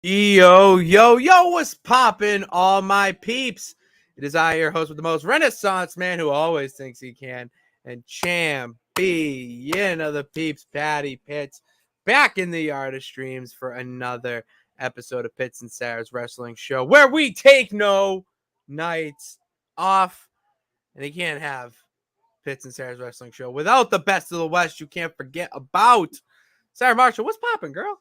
Yo, what's poppin', all my peeps? It is I, your host with the most Renaissance man who always thinks he can, and champion of the peeps, Patty Pitts, back in the yard of streams for another episode of Pitts and Sara's Wrestling Show, where we take no nights off, and you can't have Pitts and Sara's Wrestling Show without the best of the West. You can't forget about Sarah Marshall. What's poppin', girl?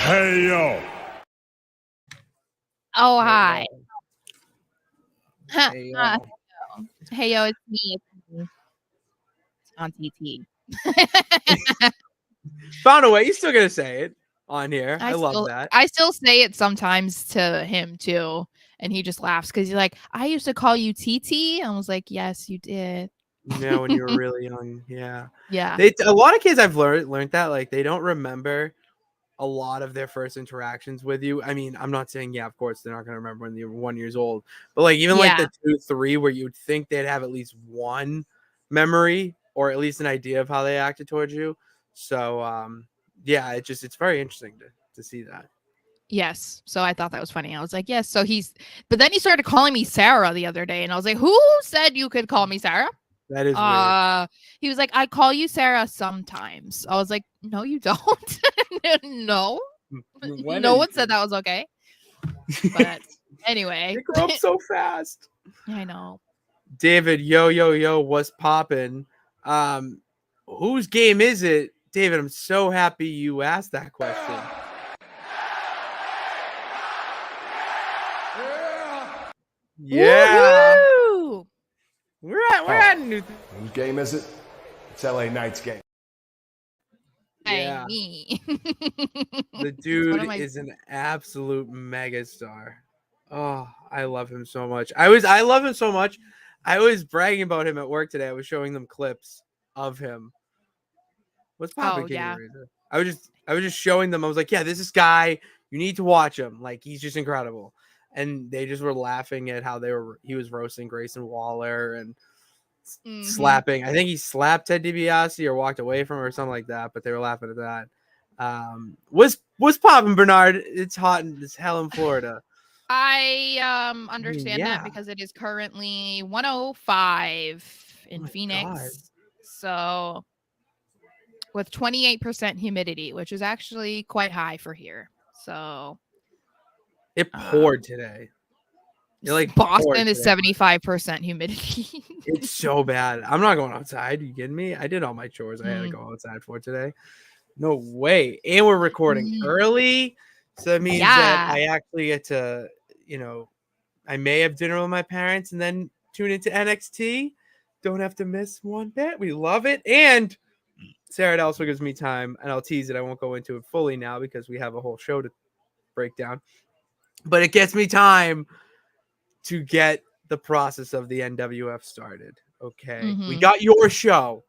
Hey, yo. Oh, hi. Hey, yo. Hey, yo, it's me. It's on TT. Found a way. You're still going to say it on here. I love that. I still say it sometimes to him, too. And he just laughs because he's like, I used to call you TT. I was like, yes, you did. Yeah, when you were really young. Yeah. Yeah. A lot of kids I've learned that, like, they don't remember a lot of their first interactions with you. I mean, I'm not saying, yeah, of course, they're not going to remember when they were 1 year old. But, like, even like the 2, 3, where you would think they'd have at least one memory or at least an idea of how they acted towards you. So, yeah, it's very interesting to see that. Yes. So I thought that was funny. I was like, yes. So but then he started calling me Sarah the other day. And I was like, who said you could call me Sarah? That is weird. He was like, I call you Sarah sometimes. I was like, no, you don't. No. No one said that was okay. But anyway. They grow up so fast. I know. David, yo, what's poppin'? Whose game is it? David, I'm so happy you asked that question. Yeah. Woo-hoo! We're at a new Whose game is it? It's LA Knight's game. Yeah. Me. The dude is an absolute megastar. Oh, I love him so much. I love him so much. I was bragging about him at work today. I was showing them clips of him. What's poppin'? Yeah. I was just showing them. I was like, yeah, this guy. You need to watch him. Like, he's just incredible. And they just were laughing at how he was roasting Grayson Waller and slapping. I think he slapped Ted DiBiase or walked away from him or something like that. But they were laughing at that. What's poppin', Bernard? It's hot as hell in Florida. I understand that because it is currently 105 in Phoenix. God. So with 28% humidity, which is actually quite high for here. So it poured today. Like Boston is 75% humidity. It's so bad. I'm not going outside. Are you kidding me? I did all my chores I had to go outside for today. No way. And we're recording early. So that means that I actually get to, I may have dinner with my parents and then tune into NXT. Don't have to miss one bit. We love it. And Sarah, it also gives me time, and I'll tease it. I won't go into it fully now because we have a whole show to break down. But it gets me time to get the process of the NWF started. Okay. We got your show.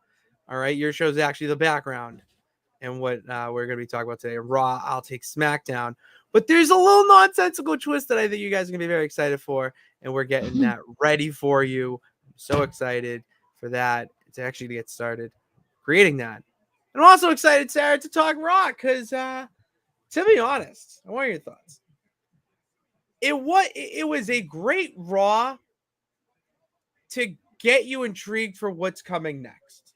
All right. Your show is actually the background and what we're going to be talking about today. Raw, I'll take SmackDown. But there's a little nonsensical twist that I think you guys are going to be very excited for. And we're getting that ready for you. I'm so excited for that. It's actually to get started creating that. And I'm also excited, Sarah, to talk Raw because, to be honest, I want your thoughts. It was a great Raw to get you intrigued for what's coming next.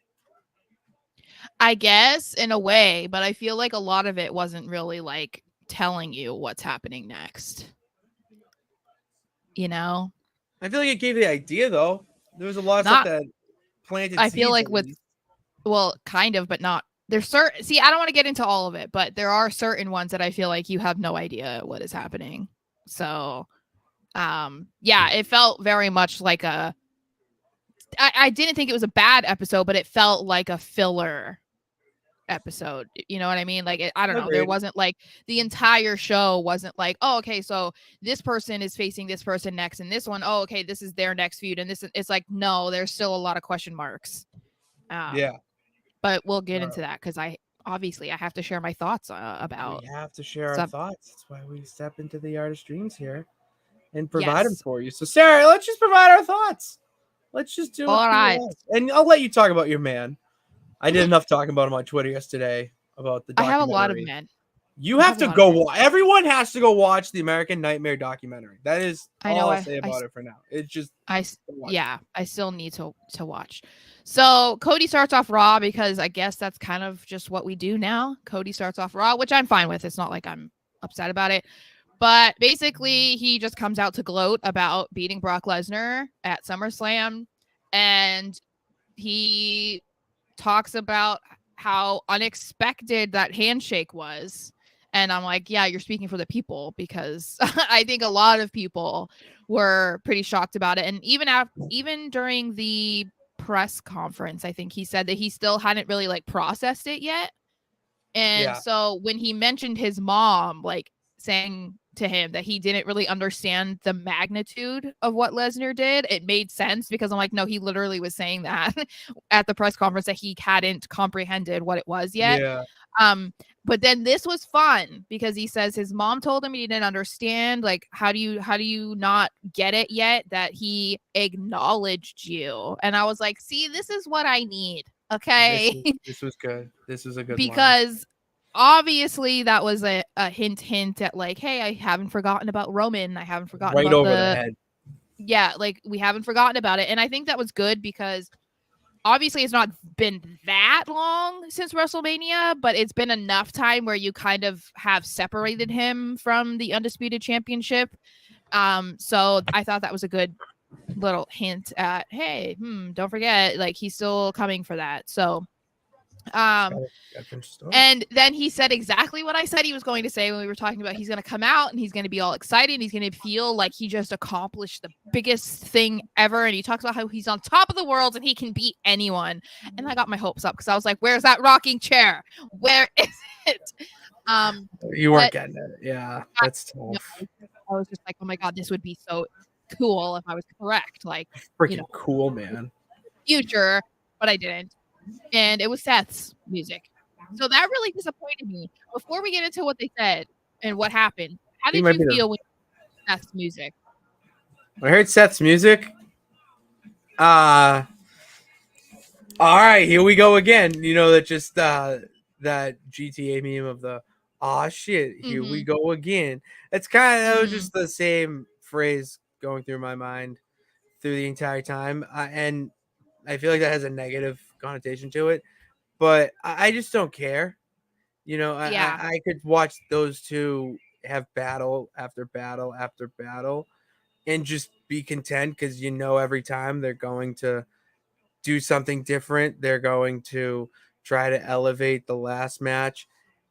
I guess in a way, but I feel like a lot of it wasn't really like telling you what's happening next. I feel like it gave the idea though. There was a lot of stuff that planted. I feel like kind of, but not. There's certain. See, I don't want to get into all of it, but there are certain ones that I feel like you have no idea what is happening. So, it felt very much like I didn't think it was a bad episode, but it felt like a filler episode. You know what I mean? Like, I don't know. There wasn't like the entire show wasn't like, oh, okay, so this person is facing this person next, and this one, oh, okay, this is their next feud, and it's like, no, there's still a lot of question marks. But we'll get into that because I have to share my thoughts about. We have to share our thoughts. That's why we step into the art of streams here and provide them for you. So, Sarah, let's just provide our thoughts. Let's just do it. All right. And I'll let you talk about your man. I did enough talking about him on Twitter yesterday. about the I have a lot of documentary. men. You have to go watch. Everyone has to go watch the American Nightmare documentary. That is all I'll say about it for now. It's just I still need to watch. So Cody starts off Raw because I guess that's kind of just what we do now. Cody starts off Raw, which I'm fine with. It's not like I'm upset about it. But basically, he just comes out to gloat about beating Brock Lesnar at SummerSlam. And he talks about how unexpected that handshake was. And I'm like, yeah, you're speaking for the people, because I think a lot of people were pretty shocked about it. And even during the press conference, I think he said that he still hadn't really like processed it yet. And so when he mentioned his mom, like saying to him that he didn't really understand the magnitude of what Lesnar did, it made sense, because I'm like, no, he literally was saying that at the press conference, that he hadn't comprehended what it was yet. But then this was fun because he says his mom told him he didn't understand. Like, how do you not get it yet that he acknowledged you? And I was like, see, this is what I need. Okay. This was good. This was a good because obviously that was a hint at like, hey, I haven't forgotten about Roman. I haven't forgotten right about over the head. Yeah, like we haven't forgotten about it. And I think that was good because obviously it's not been that long since WrestleMania, but it's been enough time where you kind of have separated him from the Undisputed Championship. So I thought that was a good little hint at, hey, don't forget, like he's still coming for that. So and then he said exactly what I said he was going to say when we were talking about he's going to come out and he's going to be all excited and he's going to feel like he just accomplished the biggest thing ever. And he talks about how he's on top of the world and he can beat anyone. And I got my hopes up because I was like, where's that rocking chair? Where is it? You weren't getting it. Yeah, that's tough. I was just like, oh my God, this would be so cool if I was correct. Like, freaking cool, man. Future, but I didn't. And it was Seth's music. So that really disappointed me. Before we get into what they said and what happened, how did you feel when you heard Seth's music? When I heard Seth's music, all right, here we go again. You know, that just that GTA meme of the shit, here we go again. It's that was just the same phrase going through my mind through the entire time. And I feel like that has a negative connotation to it, but I just don't care. You know, I could watch those two have battle after battle after battle and just be content because you know every time they're going to do something different. They're going to try to elevate the last match.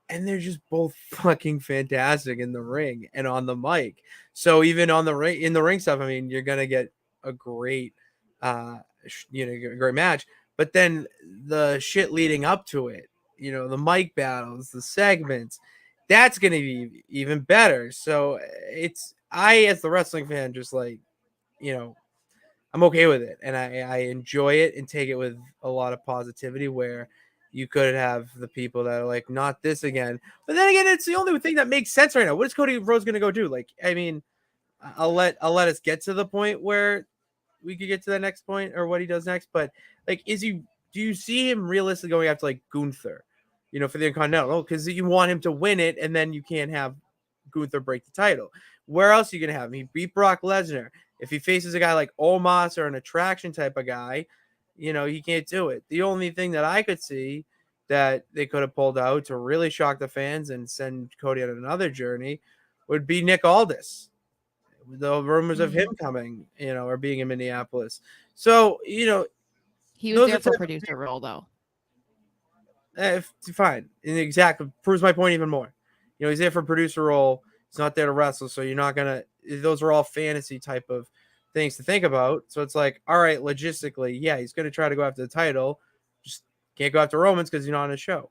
And they're just both fucking fantastic in the ring and on the mic. So even on the ring, in the ring stuff, I mean, you're gonna get a great, great match. But then the shit leading up to it, the mic battles, the segments, that's gonna be even better. So as the wrestling fan, just like, I'm okay with it, and I enjoy it and take it with a lot of positivity. Where you could have the people that are like, not this again. But then again, it's the only thing that makes sense right now. What is Cody Rhodes going to go do? Like, I mean, I'll let us get to the point where we could get to the next point or what he does next. But like, do you see him realistically going after like Gunther, for the Intercontinental? Because you want him to win it, and then you can't have Gunther break the title. Where else are you going to have him? He beat Brock Lesnar. If he faces a guy like Omos or an attraction type of guy, he can't do it. The only thing that I could see that they could have pulled out to really shock the fans and send Cody on another journey would be Nick Aldis. The rumors of him coming, or being in Minneapolis. So, he was there for producer role, though. Fine. And exactly proves my point even more. He's there for producer role. He's not there to wrestle. So you're not going to, those are all fantasy type of things to think about. So it's like, all right, logistically, yeah, he's going to try to go after the title. Just can't go after Romans because you're not on a show.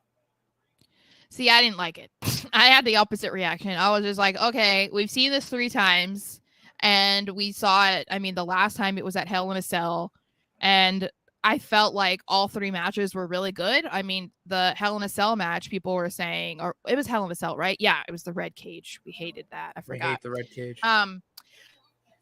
See, I didn't like it. I had the opposite reaction. I was just like, okay, we've seen this 3 times and we saw it. I mean, the last time it was at Hell in a Cell, and I felt like all 3 matches were really good. I mean, the Hell in a Cell match, people were saying, or it was Hell in a Cell, right? Yeah, it was the red cage. We hated that. I forgot. I hate the red cage.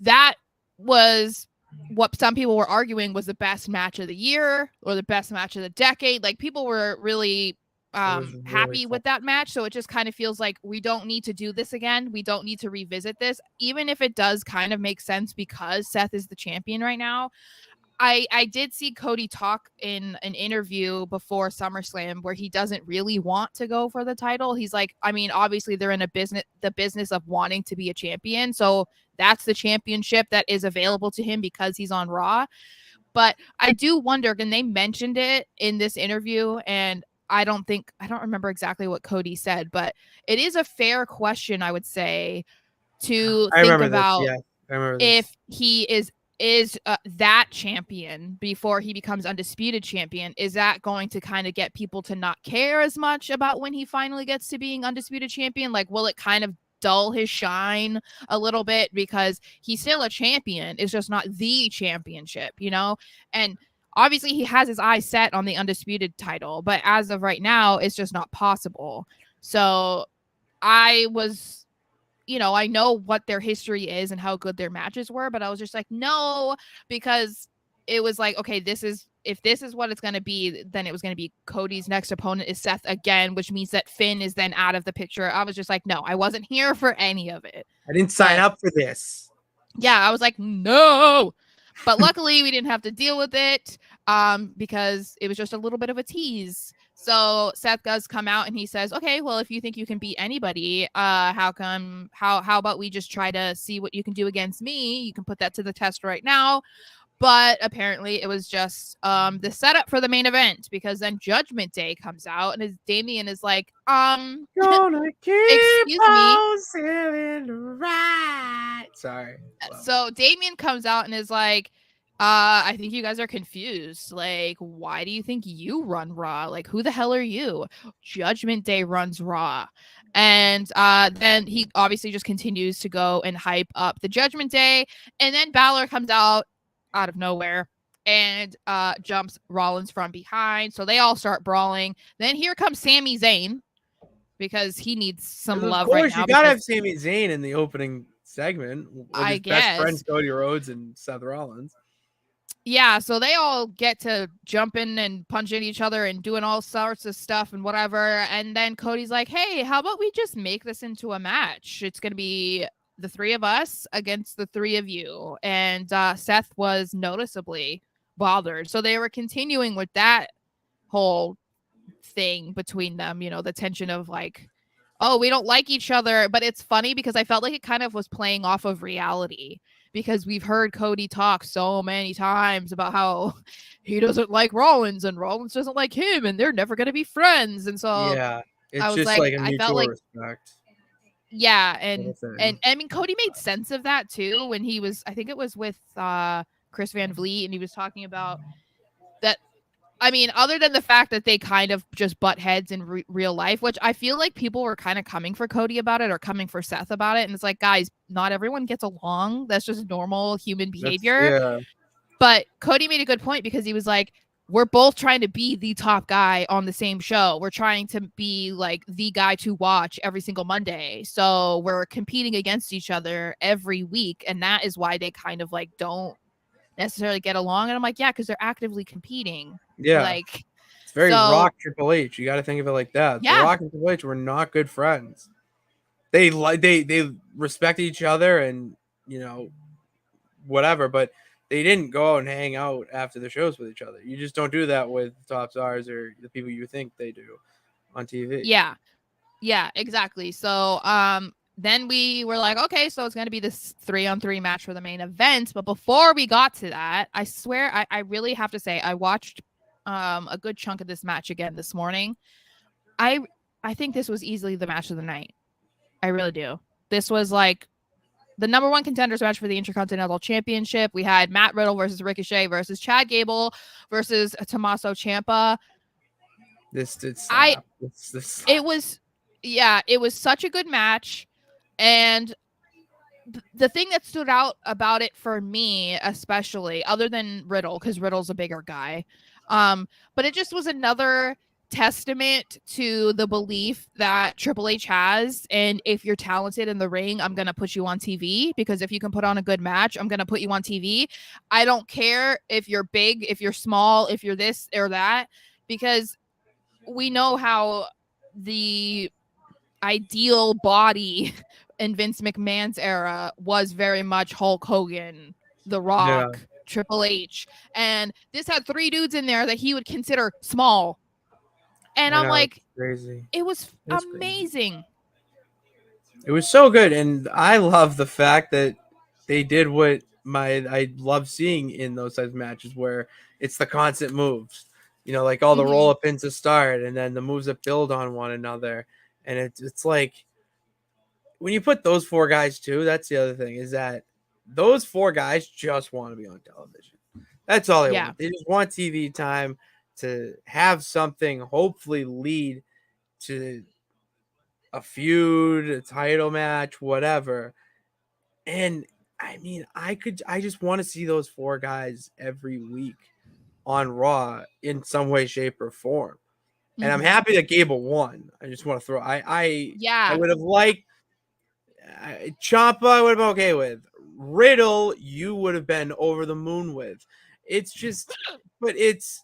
That was what some people were arguing was the best match of the year or the best match of the decade. Like, people were really happy with that match. So it just kind of feels like we don't need to do this again. We don't need to revisit this, even if it does kind of make sense because Seth is the champion right now. I did see Cody talk in an interview before SummerSlam where he doesn't really want to go for the title. He's like, I mean, obviously they're in the business of wanting to be a champion. So that's the championship that is available to him because he's on Raw. But I do wonder, and they mentioned it in this interview, and I don't remember exactly what Cody said, but it is a fair question, I would say, to think about if he is that champion before he becomes undisputed champion. Is that going to kind of get people to not care as much about when he finally gets to being undisputed champion? Like, will it kind of dull his shine a little bit because he's still a champion? It's just not the championship, you know? And obviously he has his eyes set on the undisputed title, but as of right now, it's just not possible. So I was, you know, I know what their history is and how good their matches were, but I was just like, no, because it was like, okay, if this is what it's going to be, then it was going to be Cody's next opponent is Seth again, which means that Finn is then out of the picture. I was just like, no, I wasn't here for any of it. I didn't sign up for this. Yeah, I was like, no. But luckily we didn't have to deal with it because it was just a little bit of a tease. So Seth does come out and he says, okay, well, if you think you can beat anybody, how about we just try to see what you can do against me? You can put that to the test right now. But apparently it was just the setup for the main event, because then Judgment Day comes out and Damian is like, gonna keep excuse me. Right. Sorry. So Damian comes out and is like, I think you guys are confused. Like, why do you think you run Raw? Like, who the hell are you? Judgment Day runs Raw. And then he obviously just continues to go and hype up the Judgment Day. And then Balor comes out of nowhere and jumps Rollins from behind. So they all start brawling. Then here comes Sami Zayn, because he needs some love right now. Of course, you gotta have Sami Zayn in the opening segment with his best friends Cody Rhodes and Seth Rollins. Yeah, so they all get to jumping and punching each other and doing all sorts of stuff and whatever. And then Cody's like, hey, how about we just make this into a match? It's going to be the three of us against the three of you. And Seth was noticeably bothered. So they were continuing with that whole thing between them, you know, the tension of like, oh, we don't like each other. But it's funny because I felt like it kind of was playing off of reality, because we've heard Cody talk so many times about how he doesn't like Rollins and Rollins doesn't like him and they're never going to be friends. And so yeah, it's I was just like a mutual respect. Yeah, and I mean, Cody made sense of that too when he was, I think it was with Chris Van Vliet, and he was talking about that. I mean, other than the fact that they kind of just butt heads in real life, which I feel like people were kind of coming for Cody about it or coming for Seth about it. And it's like, guys, not everyone gets along. That's just normal human behavior. Yeah. But Cody made a good point, because he was like, we're both trying to be the top guy on the same show. We're trying to be like the guy to watch every single Monday. So we're competing against each other every week. And that is why they kind of like don't necessarily get along. And I'm like, yeah, because they're actively competing. Yeah, like it's very Rock Triple H. You got to think of it like that. Yeah. The Rock and Triple H were not good friends. They respect each other and, you know, whatever, but they didn't go out and hang out after the shows with each other. You just don't do that with top stars or the people you think they do on TV. Yeah, exactly. So then we were like, okay, so it's going to be this 3-on-3 match for the main event. But before we got to that, I swear, I really have to say, I watched a good chunk of this match again this morning. I think this was easily the match of the night. I really do. This was like the number one contenders match for the Intercontinental Championship. We had Matt Riddle versus Ricochet versus Chad Gable versus Tommaso Ciampa. It was such a good match. And the thing that stood out about it for me, especially, other than Riddle, because Riddle's a bigger guy, but it just was another testament to the belief that Triple H has. And if you're talented in the ring, I'm going to put you on TV, because if you can put on a good match, I'm going to put you on TV. I don't care if you're big, if you're small, if you're this or that, because we know how the ideal body in Vince McMahon's era was very much Hulk Hogan, The Rock, Triple H, and this had 3 dudes in there that he would consider small. And I'm like, crazy. It was amazing. Crazy. It was so good, and I love the fact that they did what I love seeing in those types of matches where it's the constant moves. You know, like all the roll up into start, and then the moves that build on one another, and it's like when you put those 4 guys too. That's the other thing, is that those 4 guys just want to be on television. That's all they want. They just want TV time to have something hopefully lead to a feud, a title match, whatever. And I mean, I just want to see those 4 guys every week on Raw in some way, shape, or form. And I'm happy that Gable won. I just want to throw. I would have liked Ciampa. I would have been okay with Riddle. You would have been over the moon with. It's just, but it's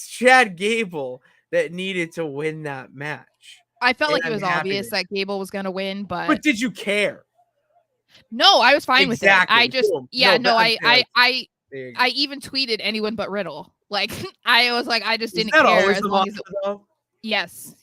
Chad Gable that needed to win that match. I felt like it was obvious that Gable was going to win, but did you care? No, I was fine with it. I just, Boom. I even tweeted anyone but Riddle. Like, I was like, I just didn't care. Always as long as though? Yes,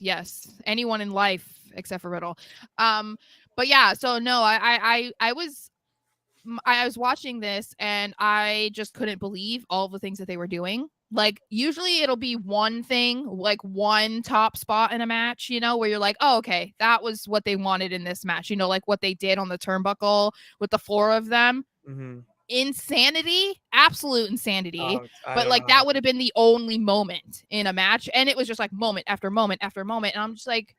anyone in life except for Riddle. But yeah, so no, I was watching this and I just couldn't believe all the things that they were doing. Like, usually it'll be one thing, like one top spot in a match, you know, where you're like, oh, okay, that was what they wanted in this match, you know, like what they did on the turnbuckle with the 4 of them. Insanity, absolute insanity. But like that would have been the only moment in a match, and it was just like moment after moment after moment, and I'm just like,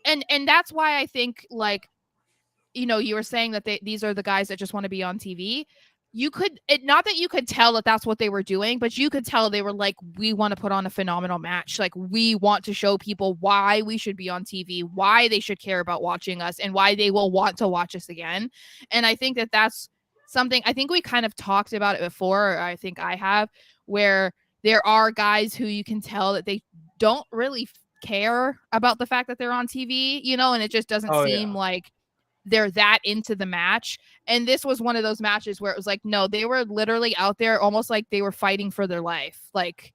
and that's why I think, like, you know, you were saying that these are the guys that just want to be on TV. Not that you could tell that that's what they were doing, but you could tell they were like, we want to put on a phenomenal match. Like, we want to show people why we should be on TV, why they should care about watching us, and why they will want to watch us again. And I think that that's something, I think we kind of talked about it before, or I think I have, where there are guys who you can tell that they don't really care about the fact that they're on TV, you know, and it just doesn't seem like they're that into the match. And this was one of those matches where it was like, no, they were literally out there almost like they were fighting for their life. Like,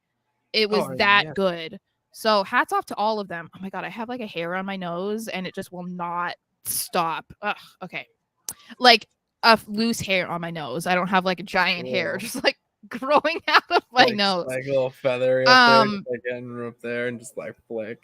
it was good. So hats off to all of them. Oh my God, I have like a hair on my nose and it just will not stop. Ugh, okay. Like a loose hair on my nose. I don't have like a giant hair just like growing out of my nose. Like a little feathery up there, just like getting up there and just like flick.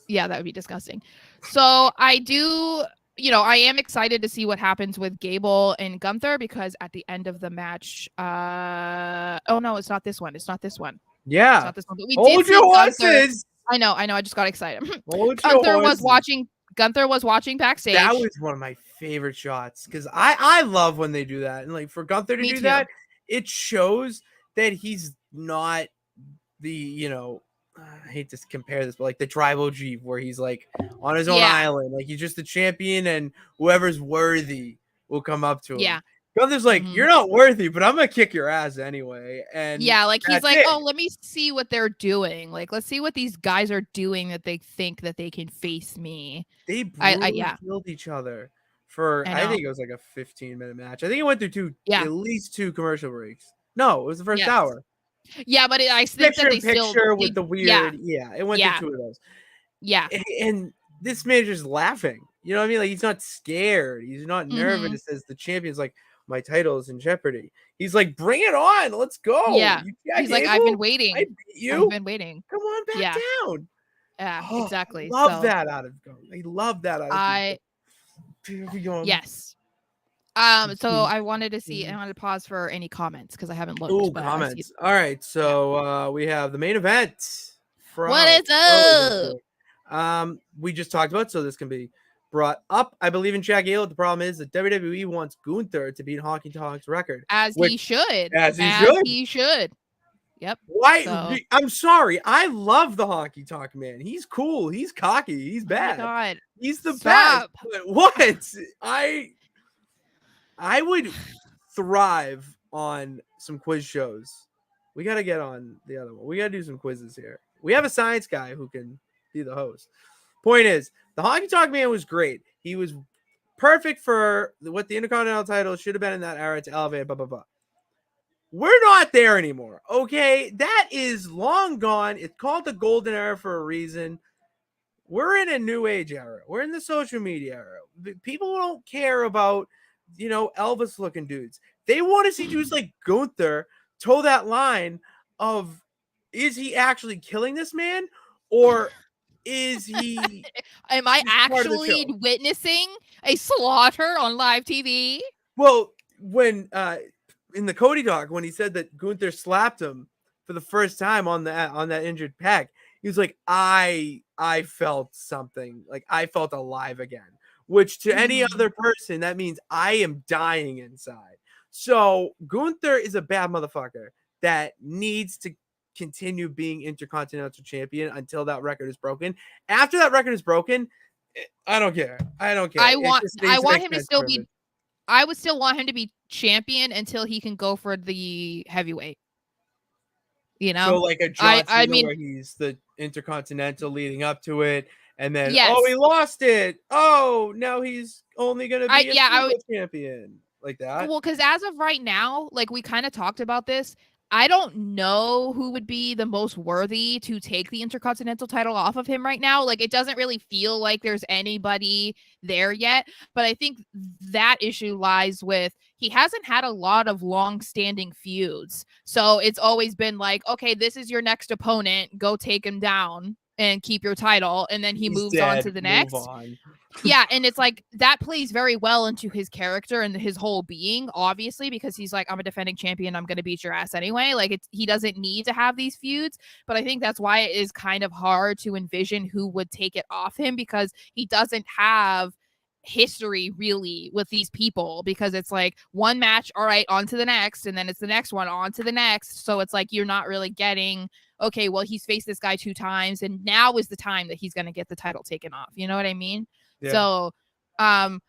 Yeah, that would be disgusting. So I do, you know, I am excited to see what happens with Gable and Gunther, because at the end of the match, oh no, it's not this one. It's not this one. Yeah. It's not this one. But we Hold your horses. I know. I just got excited. Gunther was watching backstage. That was one of my favorite shots, because I love when they do that. And like, for Gunther to do that, it shows that he's not the, you know, I hate to compare this, but like the Tribal Chief, where he's like on his own island, like he's just the champion, and whoever's worthy will come up to him. Yeah. Gunther's like, you're not worthy, but I'm gonna kick your ass anyway. And yeah, like he's like, oh, let me see what they're doing. Like, let's see what these guys are doing that they think that they can face me. They brutally killed each other for, I think it was like a 15-minute match. I think it went through at least 2 commercial breaks. No, it was the first hour. Yeah, but I think that they still with the weird, it went through 2 of those. Yeah, and this manager's laughing. You know what I mean? Like, he's not scared. He's not nervous. As the champion's like, my title is in jeopardy. He's like, bring it on. Let's go. Yeah. He's like, I've been waiting. I beat you. I've been waiting. Come on back down. Yeah, exactly. I love that out of him. I love that out of him. Yes. So I wanted to see, I wanted to pause for any comments because I haven't looked. Oh, comments. All right. So we have the main event from What is up? We just talked about, so this can be brought up. I believe in Chad Gable. The problem is that WWE wants Gunther to beat Honky Tonk's record. He should. As he should. Yep. Why? So. I'm sorry. I love the Honky Tonk man. He's cool. He's cocky. He's bad. Oh my God. He's the best. But what? I would thrive on some quiz shows. We got to get on the other one. We got to do some quizzes here. We have a science guy who can be the host. Point is, the Honky Tonk Man was great. He was perfect for what the Intercontinental title should have been in that era to elevate, blah, blah, blah. We're not there anymore, okay? That is long gone. It's called the golden era for a reason. We're in a new age era. We're in the social media era. People don't care about, Elvis looking dudes. They want to see dudes like Gunther toe that line of, is he actually killing this man, or is he am I actually witnessing a slaughter on live TV? Well, when in the Cody talk, when he said that Gunther slapped him for the first time on that injured pec, he was like, I felt something, like I felt alive again, which to any other person, that means I am dying inside. So Gunther is a bad motherfucker that needs to continue being Intercontinental Champion until that record is broken. After that record is broken, I don't care. I want him to still be. I would still want him to be champion until he can go for the heavyweight. So like a John Cena where he's the Intercontinental leading up to it, and then oh, he lost it. Oh, now he's only gonna be a champion like that. Well, because as of right now, like we kind of talked about this, I don't know who would be the most worthy to take the Intercontinental title off of him right now. Like, it doesn't really feel like there's anybody there yet. But I think that issue lies with he hasn't had a lot of long-standing feuds. So it's always been like, okay, this is your next opponent. Go take him down and keep your title. And then he's moves on to the next. Yeah, and it's like that plays very well into his character and his whole being, obviously, because he's like, I'm a defending champion, I'm gonna beat your ass anyway. Like, he doesn't need to have these feuds, but I think that's why it is kind of hard to envision who would take it off him, because he doesn't have history really with these people, because it's like one match, all right, on to the next, and then it's the next one, on to the next. So it's like you're not really getting, okay, well, he's faced this guy 2 times, and now is the time that he's gonna get the title taken off. You know what I mean? Yeah. So I'm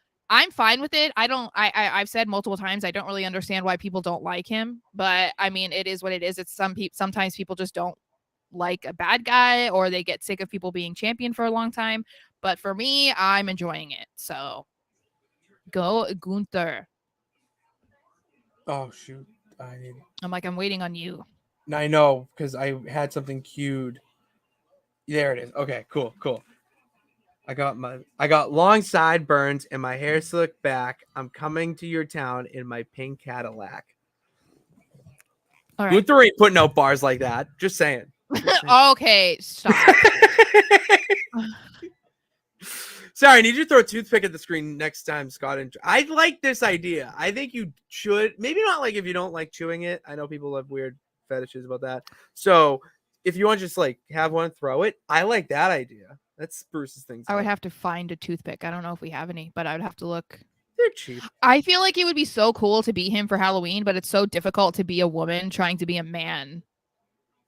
fine with it. I've said multiple times, I don't really understand why people don't like him, but I mean, it is what it is. It's sometimes people just don't like a bad guy, or they get sick of people being champion for a long time. But for me, I'm enjoying it. So go Gunther. Oh shoot. I'm waiting on you. I know, because I had something queued. There it is. Okay, cool. I got long sideburns and my hair slicked back. I'm coming to your town in my pink Cadillac. All right. Gunther ain't putting out bars like that. Just saying. Okay, stop. Sorry, I need you to throw a toothpick at the screen next time, Scott. I like this idea. I think you should. Maybe not like if you don't like chewing it. I know people have weird fetishes about that. So if you want to just like have one, throw it. I like that idea. That spruces things I would have to find a toothpick. I don't know if we have any, but I would have to look. They're cheap. I feel like it would be so cool to be him for Halloween, but it's so difficult to be a woman trying to be a man.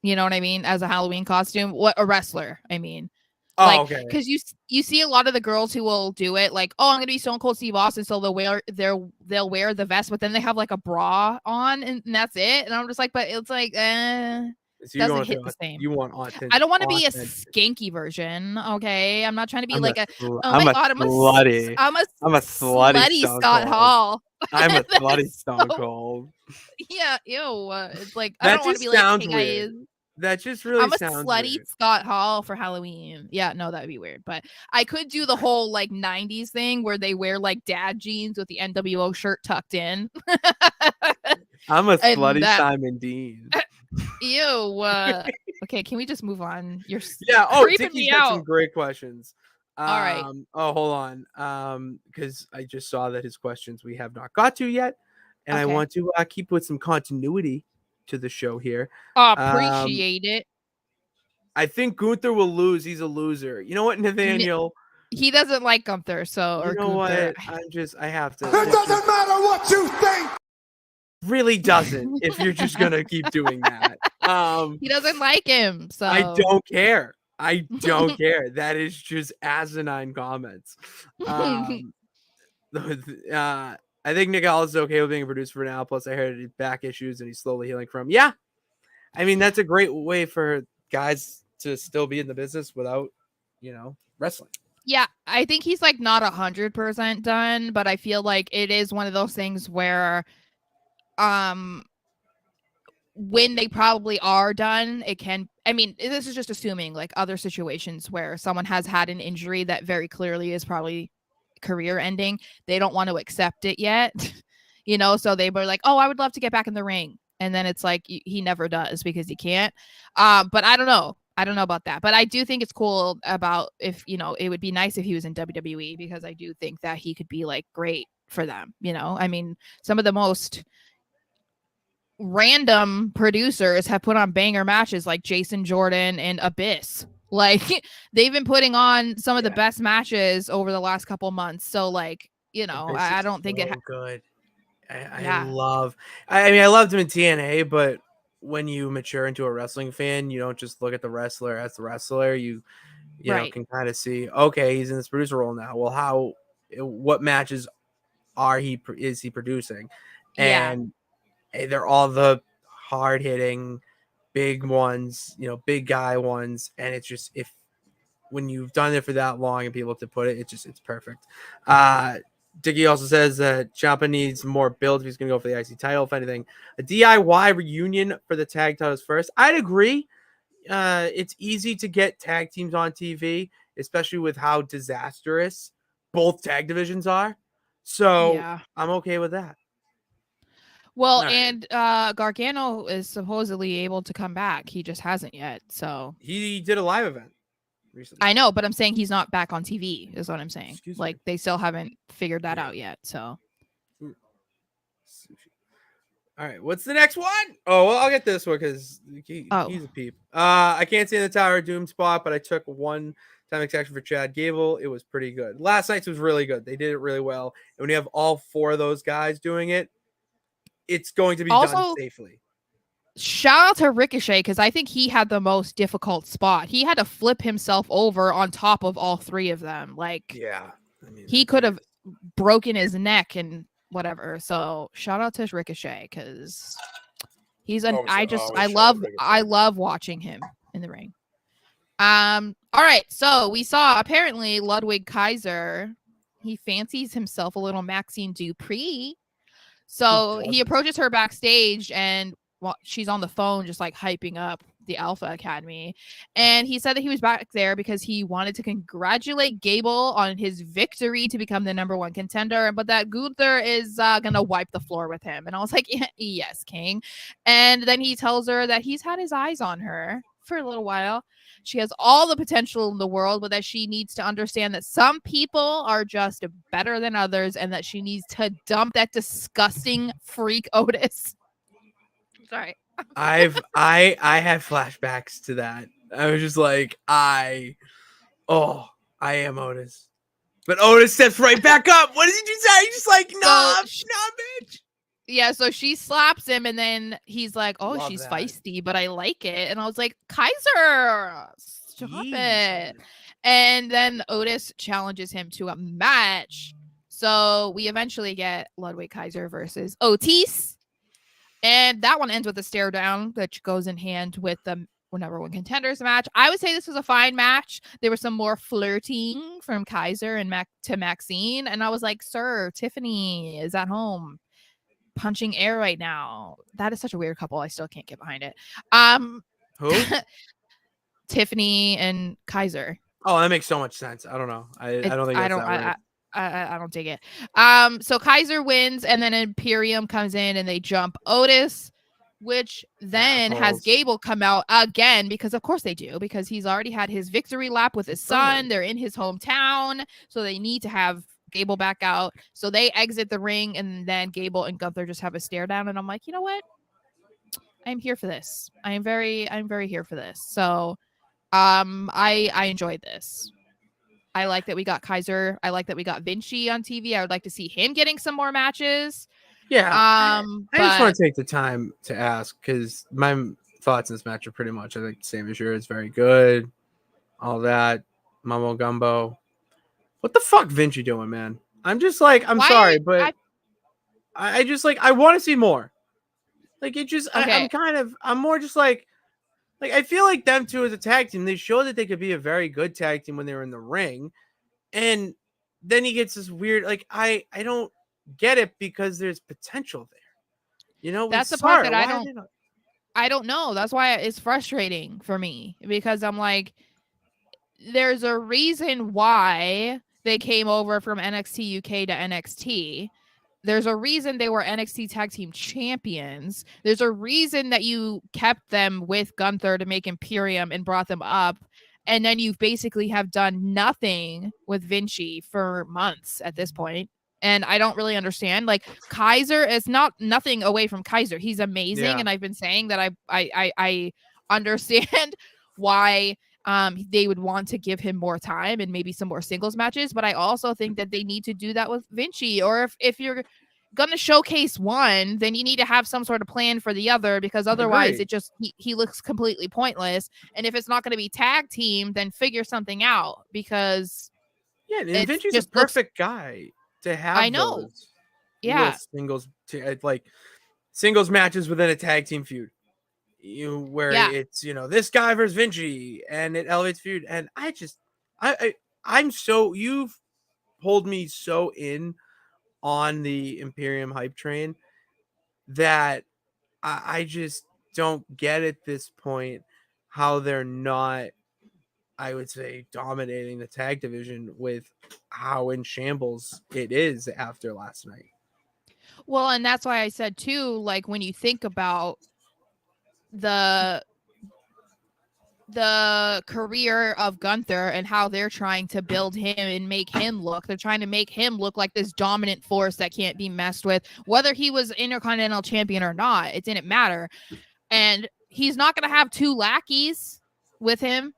You know what I mean? As a Halloween costume. What a wrestler, I mean. Like, okay. Because you see a lot of the girls who will do it, like, oh, I'm gonna be Stone Cold Steve Austin, so they'll wear the vest, but then they have like a bra on, and that's it. And I'm just like, but it's like, So doesn't hit the same. You want authentic. I don't want to be a skanky version. Okay, I'm not trying to be like I'm a slutty Scott Hall. I'm a slutty Stone Cold. Yeah, ew. It's like I don't want to be like, hey guys. That just really sounds I'm a slutty weird. Scott Hall for Halloween. Yeah, no, that'd be weird. But I could do the whole like 90s thing where they wear like dad jeans with the NWO shirt tucked in. I'm a slutty Simon Dean. Ew. Okay, can we just move on? You're creeping me out. Some great questions. All right. Oh, hold on. Because I just saw that his questions we have not got to yet, and I want to keep with some continuity to the show here. Appreciate it. I think Gunther will lose. He's a loser. You know what, Nathaniel? He doesn't like Gunther, so you know Gunther. what? I have to. It doesn't matter what you think. Really doesn't. If you're just gonna keep doing that. He doesn't like him, so I don't care. I don't care. That is just asinine comments. I think Nick Aldis is okay with being a producer for now. Plus, I heard back issues and he's slowly healing from. Yeah, I mean that's a great way for guys to still be in the business without, wrestling. Yeah, I think he's like not 100% done, but I feel like it is one of those things where when they probably are done, it can, I mean, this is just assuming like other situations where someone has had an injury that very clearly is probably career ending. They don't want to accept it yet, so they were like, oh, I would love to get back in the ring. And then it's like he never does because he can't. But I don't know. I don't know about that. But I do think it's cool about if, it would be nice if he was in WWE because I do think that he could be like great for them. I mean, some of the most random producers have put on banger matches like Jason Jordan and Abyss. Like they've been putting on some of the best matches over the last couple months. So like, I don't think it good. I loved him in TNA, but when you mature into a wrestling fan, you don't just look at the wrestler as the wrestler. You can kind of see, okay, he's in this producer role now. Well, what matches is he producing? And they're all the hard hitting, big ones, big guy ones. And it's just, when you've done it for that long and people have to put it, it's perfect. Dicky also says that Ciampa needs more build if he's going to go for the IC title. If anything, a DIY reunion for the tag titles first. I'd agree. It's easy to get tag teams on TV, especially with how disastrous both tag divisions are. So I'm okay with that. Well, and Gargano is supposedly able to come back. He just hasn't yet. So he did a live event recently. I know, but I'm saying he's not back on TV is what I'm saying. Like they still haven't figured that out yet. So. All right, what's the next one? Oh, well, I'll get this one because he's a peep. I can't see in the Tower of Doom spot, but I took one time exception for Chad Gable. It was pretty good. Last night's was really good. They did it really well. And when you have all four of those guys doing it, it's going to be done safely. Shout out to Ricochet because I think he had the most difficult spot. He had to flip himself over on top of all three of them. Like, he could have broken his neck and whatever. So shout out to Ricochet because he's I love watching him in the ring. All right, so we saw apparently Ludwig Kaiser. He fancies himself a little Maxine Dupree. So he approaches her backstage and she's on the phone just like hyping up the Alpha Academy. And he said that he was back there because he wanted to congratulate Gable on his victory to become the #1 contender, but that Gunther is going to wipe the floor with him. And I was like, yes, King. And then he tells her that he's had his eyes on her for a little while. She has all the potential in the world, but that she needs to understand that some people are just better than others and that she needs to dump that disgusting freak Otis. Sorry. I had flashbacks to that. I was just like, I am Otis. But Otis steps right back up. What did you say? He's just like, nah, bitch. Yeah, so she slaps him and then he's like, oh, she's feisty, but I like it. And I was like, Kaiser, stop it. And then Otis challenges him to a match. So we eventually get Ludwig Kaiser versus Otis. And that one ends with a stare down, which goes in hand with the #1 contenders match. I would say this was a fine match. There was some more flirting from Kaiser and to Maxine. And I was like, sir, Tiffany is at home punching air right now. That is such a weird couple. I still can't get behind it. Who? Tiffany and Kaiser. Oh, that makes so much sense. I don't know. I don't think that's that weird. I don't dig it. So Kaiser wins, and then Imperium comes in and they jump Otis, which then has Gable come out again because of course they do, because he's already had his victory lap with his son. They're in his hometown, so they need to have Gable back out. So they exit the ring, and then Gable and Gunther just have a stare down. And I'm like, you know what? I'm here for this. I'm very here for this. So I enjoyed this. I like that we got Kaiser. I like that we got Vinci on TV. I would like to see him getting some more matches. Yeah. I just want to take the time to ask because my thoughts on this match are pretty much, I think, the same as yours. Very good. All that. Mumbo Gumbo. What the fuck Vinci doing, man? I'm just like, sorry, but I just like, I want to see more. Like, it just, okay. I'm more just like, Like, I feel like them two as a tag team, they showed that they could be a very good tag team when they were in the ring. And then he gets this weird, like, I don't get it because there's potential there. You know, That's the part Sara, that why I don't know. That's why it's frustrating for me, because I'm like, there's a reason why they came over from NXT UK to NXT. There's a reason they were NXT Tag Team Champions. There's a reason that you kept them with Gunther to make Imperium and brought them up. And then you basically have done nothing with Vinci for months at this point. And I don't really understand. Like, Kaiser is nothing away from Kaiser. He's amazing. Yeah. And I've been saying that I understand why they would want to give him more time and maybe some more singles matches. But I also think that they need to do that with Vinci. Or if you're going to showcase one, then you need to have some sort of plan for the other, because otherwise it just, he looks completely pointless. And if it's not going to be tag team, then figure something out, because and Vinci's a perfect guy to have. I know. Little singles matches within a tag team feud. It's, this guy versus Vinci, and it elevates feud. And I'm so, you've pulled me so in on the Imperium hype train that I just don't get at this point how they're not, I would say, dominating the tag division with how in shambles it is after last night. Well, and that's why I said too, like, when you think about the career of Gunther and how they're trying to build him and make him look, they're trying to make him look like this dominant force that can't be messed with, whether he was Intercontinental Champion or not, it didn't matter. And he's not going to have two lackeys with him,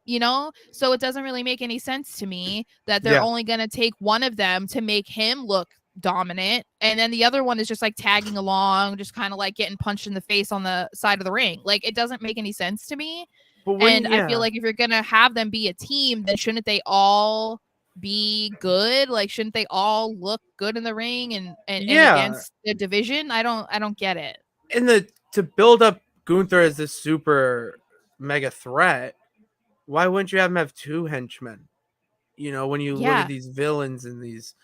so it doesn't really make any sense to me that they're only going to take one of them to make him look dominant, and then the other one is just like tagging along, just kind of like getting punched in the face on the side of the ring. Like, it doesn't make any sense to me. I feel like if you're gonna have them be a team, then shouldn't they all be good? Like, shouldn't they all look good in the ring and against the division? I don't get it. And to build up Gunther as this super mega threat, why wouldn't you have him have two henchmen? When you look at these villains and these,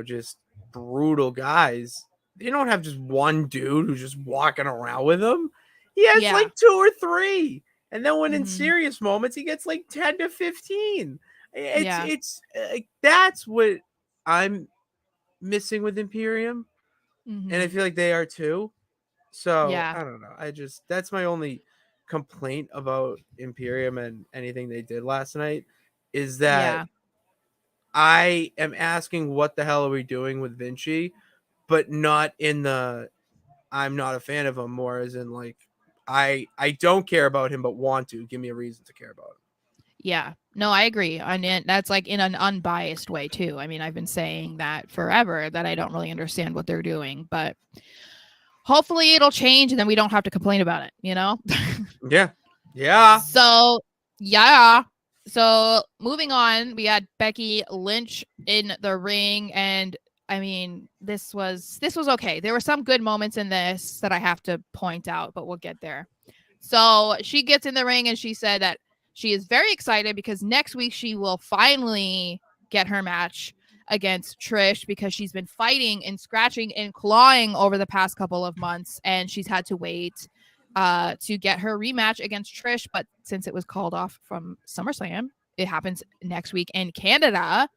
just brutal guys, they don't have just one dude who's just walking around with them. He has like two or three. And then when in serious moments, he gets like 10 to 15. It's that's what I'm missing with Imperium. And I feel like they are too. So I don't know. That's my only complaint about Imperium and anything they did last night, is that I am asking, what the hell are we doing with Vinci? But not in the, I'm not a fan of him, more as in like, I don't care about him, but want to. Give me a reason to care about him. Yeah, no, I agree. And that's like in an unbiased way too. I mean, I've been saying that forever, that I don't really understand what they're doing, but hopefully it'll change and then we don't have to complain about it, Yeah. So moving on, we had Becky Lynch in the ring, and I mean, this was okay. There were some good moments in this that I have to point out, but we'll get there. So she gets in the ring and she said that she is very excited because next week she will finally get her match against Trish, because she's been fighting and scratching and clawing over the past couple of months, and she's had to wait to get her rematch against Trish. But since it was called off from SummerSlam, it happens next week in Canada.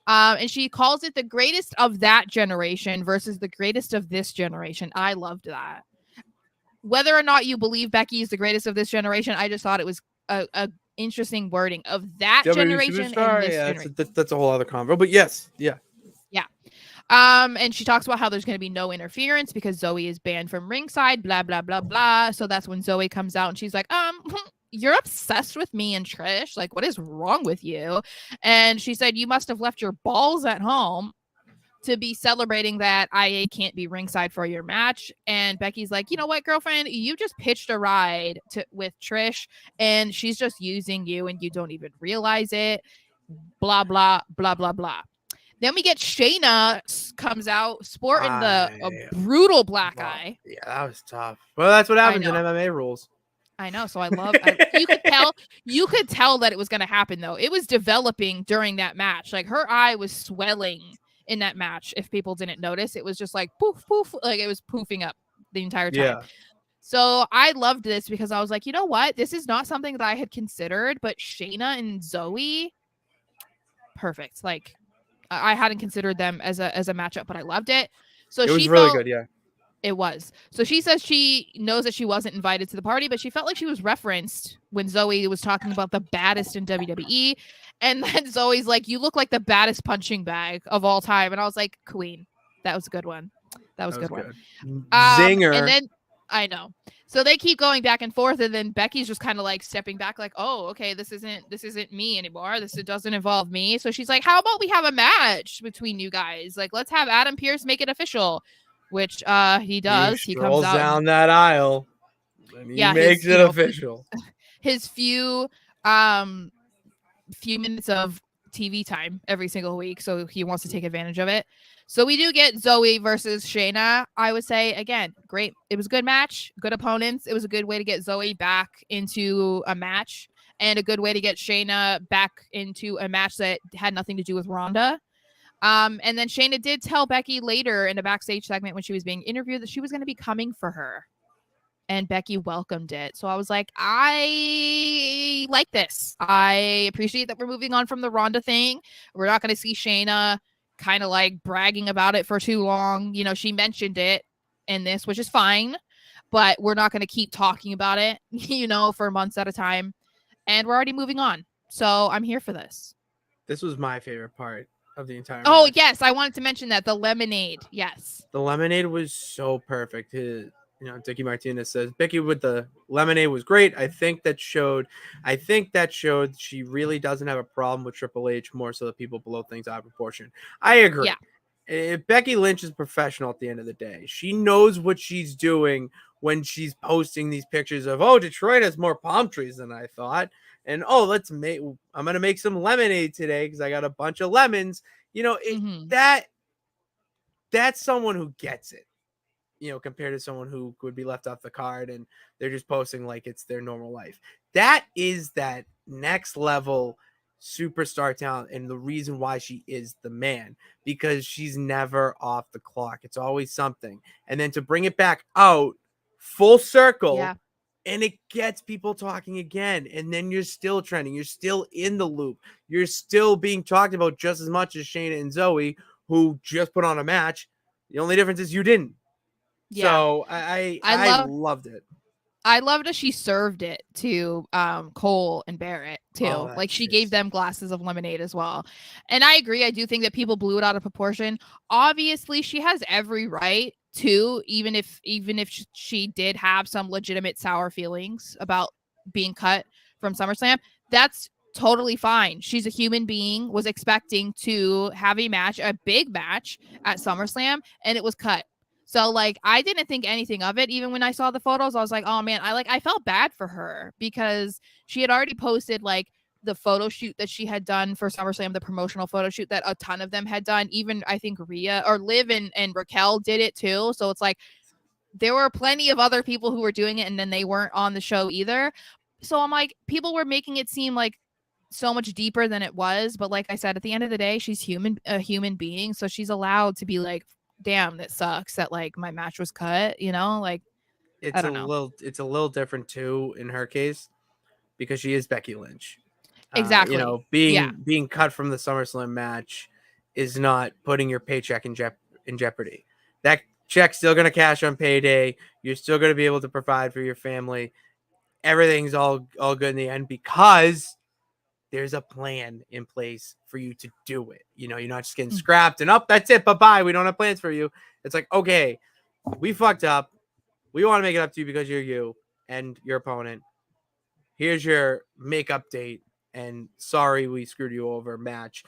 And she calls it the greatest of that generation versus the greatest of this generation. I loved that. Whether or not you believe Becky is the greatest of this generation, I just thought it was a interesting wording of that generation and this generation. That's a whole other convo. But yes, yeah. And she talks about how there's going to be no interference because Zoe is banned from ringside, blah, blah, blah, blah. So that's when Zoe comes out and she's like, you're obsessed with me and Trish. Like, what is wrong with you? And she said, you must have left your balls at home to be celebrating that I can't be ringside for your match. And Becky's like, you know what, girlfriend, you just pitched a ride with Trish and she's just using you and you don't even realize it. Blah, blah, blah, blah, blah. Then we get Shayna comes out sporting a brutal black eye. Yeah, that was tough. Well, that's what happens in MMA rules. I know. So you could tell that it was going to happen though. It was developing during that match. Like her eye was swelling in that match. If people didn't notice, it was just like poof, poof, like it was poofing up the entire time. Yeah. So I loved this because I was like, you know what? This is not something that I had considered, but Shayna and Zoe, perfect. Like I hadn't considered them as a matchup, but I loved it. So it was she really felt, good. Yeah. It was. So she says she knows that she wasn't invited to the party, but she felt like she was referenced when Zoe was talking about the baddest in WWE. And then Zoe's like, you look like the baddest punching bag of all time. And I was like, Queen, that was a good one. That was a good one. Zinger. And then I know. So they keep going back and forth, and then Becky's just kind of like stepping back, like, oh, okay, this isn't me anymore. It doesn't involve me. So she's like, how about we have a match between you guys? Like, let's have Adam Pearce make it official. Which he does. He comes out down that aisle and he makes it official. His few minutes of TV time every single week, so he wants to take advantage of it. So we do get Zoe versus Shayna. I would say, again, great. It was a good match, good opponents. It was a good way to get Zoe back into a match and a good way to get Shayna back into a match that had nothing to do with Ronda. And then Shayna did tell Becky later in a backstage segment when she was being interviewed that she was going to be coming for her. And Becky welcomed it. So I was like, I like this. I appreciate that we're moving on from the Ronda thing. We're not going to see Shayna kind of like bragging about it for too long. You know, she mentioned it in this, which is fine. But we're not going to keep talking about it, you know, for months at a time. And we're already moving on. So I'm here for this. This was my favorite part of the entire match. Yes, I wanted to mention that the lemonade. Yes, the lemonade was so perfect. Dickie Martinez says Becky with the lemonade was great. I think that showed she really doesn't have a problem with Triple H, more so that people blow things out of proportion. I agree. Yeah. Becky Lynch is professional at the end of the day. She knows what she's doing when she's posting these pictures of, oh, Detroit has more palm trees than I thought. And I'm going to make some lemonade today because I got a bunch of lemons. You know, that's someone who gets it, you know, compared to someone who would be left off the card and they're just posting like it's their normal life. That is that next level superstar talent and the reason why she is the man, because she's never off the clock. It's always something. And then to bring it back out full circle. Yeah. And it gets people talking again. And then you're still trending. You're still in the loop. You're still being talked about just as much as Shayna and Zoe, who just put on a match. The only difference is you didn't. Yeah. So I loved it. I loved that she served it to Cole and Barrett too. Like she gave them glasses of lemonade as well. And I agree. I do think that people blew it out of proportion. Obviously, she has every right to, even if she did have some legitimate sour feelings about being cut from SummerSlam. That's totally fine. She's a human being, was expecting to have a match, a big match at SummerSlam, and it was cut. So like, I didn't think anything of it. Even when I saw the photos, I was like, oh man, I felt bad for her because she had already posted like the photo shoot that she had done for SummerSlam, the promotional photo shoot that a ton of them had done. Even I think Rhea or Liv and Raquel did it too. So it's like, there were plenty of other people who were doing it and then they weren't on the show either. So I'm like, people were making it seem like so much deeper than it was. But like I said, at the end of the day, she's a human being. So she's allowed to be like, damn, that sucks that like my match was cut, you know, like it's a little different too in her case because she is Becky Lynch. Exactly. You know, being cut from the SummerSlam match is not putting your paycheck in jeopardy. That check's still going to cash on payday. You're still going to be able to provide for your family. Everything's all good in the end because there's a plan in place for you to do it. You know, you're not just getting scrapped and that's it. Bye-bye. We don't have plans for you. It's like, okay, we fucked up. We want to make it up to you because you're you and your opponent. Here's your make-up date. And sorry, we screwed you over match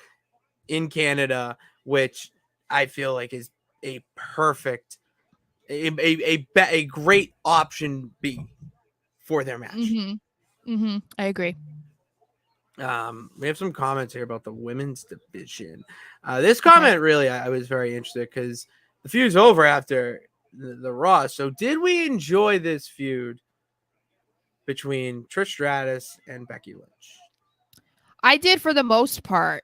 in Canada, which I feel like is a perfect, a great option B for their match. I agree. We have some comments here about the women's division. This comment really, I was very interested because the feud's over after the Raw. So did we enjoy this feud between Trish Stratus and Becky Lynch? I did for the most part.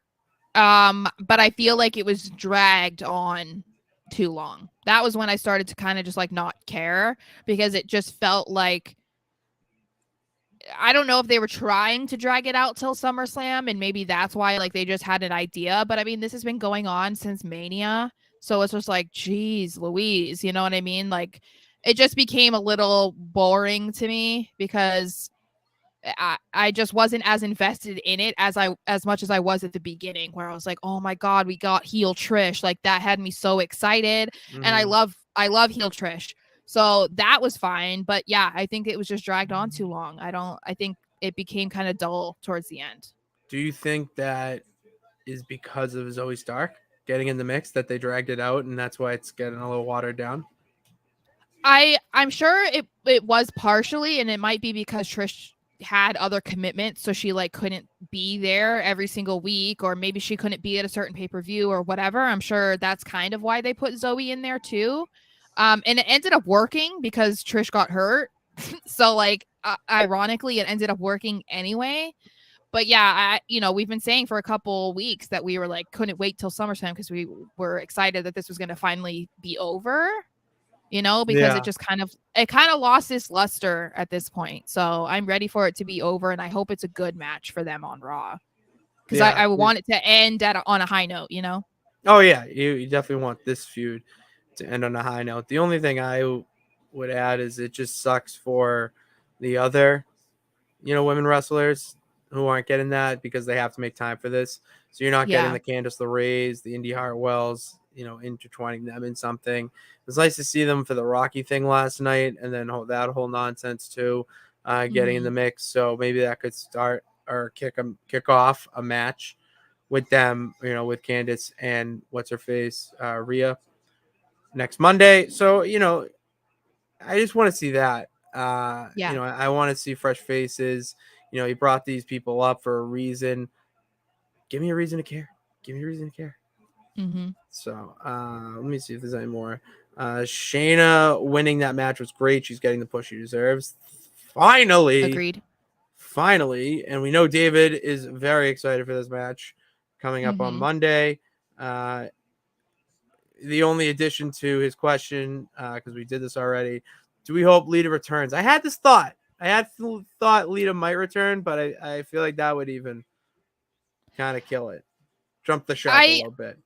But I feel like it was dragged on too long. That was when I started to kind of just like not care, because it just felt like, I don't know if they were trying to drag it out till SummerSlam, and maybe that's why like they just had an idea. But I mean, this has been going on since Mania. So it's just like, geez, Louise, you know what I mean? Like, it just became a little boring to me, because I just wasn't as invested in it as much as I was at the beginning, where I was like, oh my God, we got heel Trish. Like, that had me so excited. And I love heel Trish. So that was fine. But yeah, I think it was just dragged on too long. I think it became kind of dull towards the end. Do you think that is because of Zoe Stark getting in the mix that they dragged it out, and that's why it's getting a little watered down? I'm sure it was partially, and it might be because Trish had other commitments, so she like couldn't be there every single week, or maybe she couldn't be at a certain pay-per-view or whatever. I'm sure that's kind of why they put Zoe in there too. And it ended up working because Trish got hurt. So like ironically, it ended up working anyway. But yeah, we've been saying for a couple weeks that we were like, couldn't wait till SummerSlam because we were excited that this was going to finally be over. Because it just kind of lost its luster at this point. So I'm ready for it to be over, and I hope it's a good match for them on Raw, because I want it to end on a high note. Oh yeah, you definitely want this feud to end on a high note. The only thing I would add is it just sucks for the other, women wrestlers who aren't getting that because they have to make time for this. So you're not getting the Candice LeRae's, the Indy Hartwells, intertwining them in something. It was nice to see them for the Rocky thing last night, and then that whole nonsense too, getting in the mix. So maybe that could start or kick off a match with them, with Candice and what's her face, Rhea, next Monday. So I just want to see that. I want to see fresh faces. He brought these people up for a reason. Give me a reason to care. Mm-hmm. So let me see if there's any more. Shayna winning that match was great. She's getting the push she deserves. Finally. Agreed. Finally. And we know David is very excited for this match coming up on Monday. The only addition to his question, because we did this already, do we hope Lita returns? I had this thought. Thought Lita might return, but I feel like that would even kind of kill it. Jump the shark a little bit.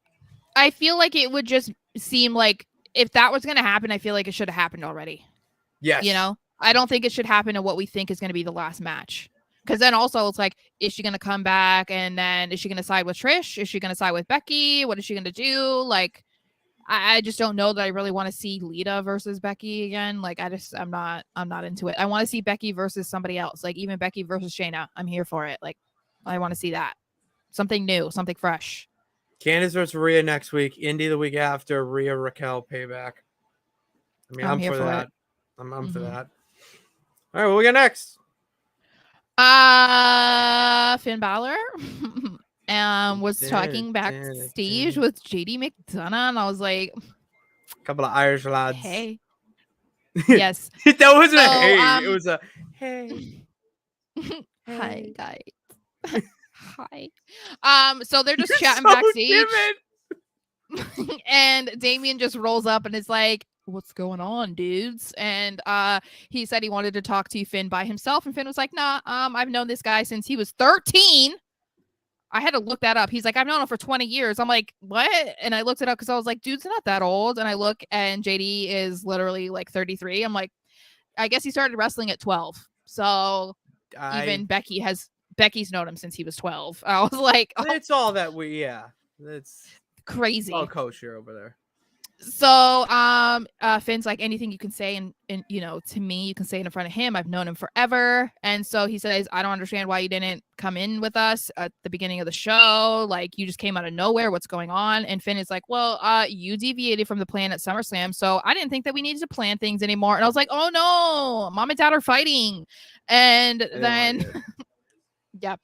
I feel like it would just seem like if that was going to happen, I feel like it should have happened already. Yes. I don't think it should happen in what we think is going to be the last match. Because then also it's like, is she going to come back? And then is she going to side with Trish? Is she going to side with Becky? What is she going to do? Like, I just don't know that I really want to see Lita versus Becky again. Like, I'm not into it. I want to see Becky versus somebody else. Like, even Becky versus Shayna. I'm here for it. Like, I want to see that. Something new, something fresh. Candice versus Rhea next week. Indy the week after. Rhea Raquel payback. I mean, I'm for that. I'm for that. All right, what we got next? Finn Balor was talking backstage with JD McDonough, and I was like, a couple of Irish lads. Hey. Yes. That wasn't a hey. It was a hey. Hi, guys. Hi. So they're just chatting backstage. And Damian just rolls up and is like, what's going on, dudes? And he said he wanted to talk to Finn by himself, and Finn was like, nah, I've known this guy since he was 13. I had to look that up. He's like, I've known him for 20 years. I'm like, what? And I looked it up because I was like, dude's not that old. And I look, and JD is literally like 33. I'm like, I guess he started wrestling at 12. So even Becky's known him since he was 12. I was like, oh. It's all that it's crazy. All kosher over there. So Finn's like, anything you can say and to me, you can say it in front of him. I've known him forever. And so he says, I don't understand why you didn't come in with us at the beginning of the show. Like, you just came out of nowhere. What's going on? And Finn is like, well, you deviated from the plan at SummerSlam, so I didn't think that we needed to plan things anymore. And I was like, oh no, mom and dad are fighing. And then yeah.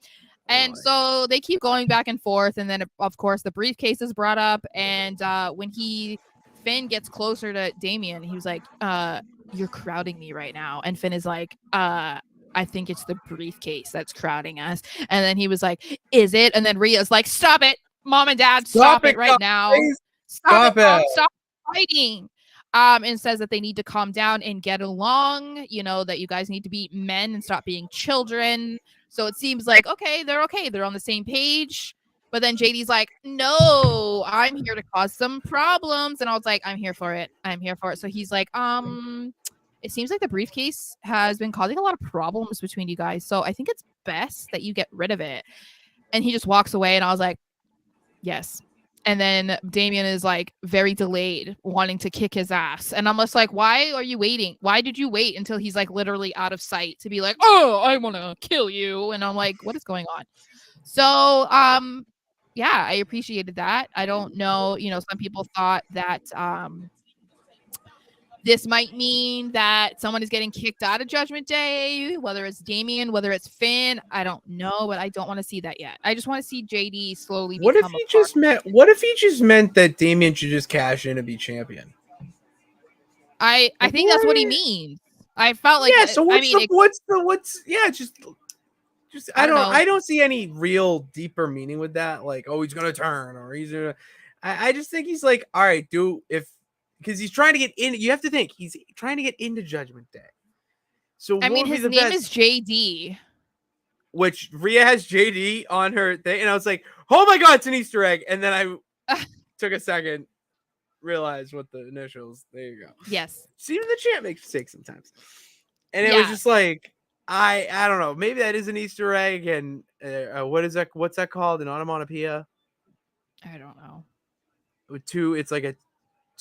And so they keep going back and forth. And then, of course, the briefcase is brought up. And when Finn gets closer to Damian, he was like, you're crowding me right now. And Finn is like, I think it's the briefcase that's crowding us. And then he was like, is it? And then Rhea's like, stop it, mom and dad, stop it right now. Stop it, mom, stop fighting. And says that they need to calm down and get along, that you guys need to be men and stop being children. So it seems like, okay. They're on the same page. But then JD's like, no, I'm here to cause some problems. And I was like, I'm here for it. So he's like, it seems like the briefcase has been causing a lot of problems between you guys. So I think it's best that you get rid of it. And he just walks away. And I was like, yes. And then Damien is like very delayed, wanting to kick his ass. And I'm just like, why are you waiting? Why did you wait until he's like literally out of sight to be like, oh, I want to kill you? And I'm like, what is going on? So, yeah, I appreciated that. I don't know, some people thought that this might mean that someone is getting kicked out of Judgment Day, whether it's Damien, whether it's Finn. I don't know, but I don't want to see that yet. I just want to see JD slowly What if he just meant that Damien should just cash in and be champion? I think that's what he means. I felt like just I don't see any real deeper meaning with that. Like, oh, he's gonna turn, or he's gonna. I just think he's like, all right, because he's trying to get in. You have to think he's trying to get into Judgment Day. So his name is JD, which Rhea has JD on her thing, and I was like, oh my god, it's an Easter egg. And then I took a second, realized what the initials. There you go. Yes. See, the champ makes mistakes sometimes, and it was just like. I don't know. Maybe that is an Easter egg, and what is that? What's that called? An onomatopoeia? I don't know. With two, it's like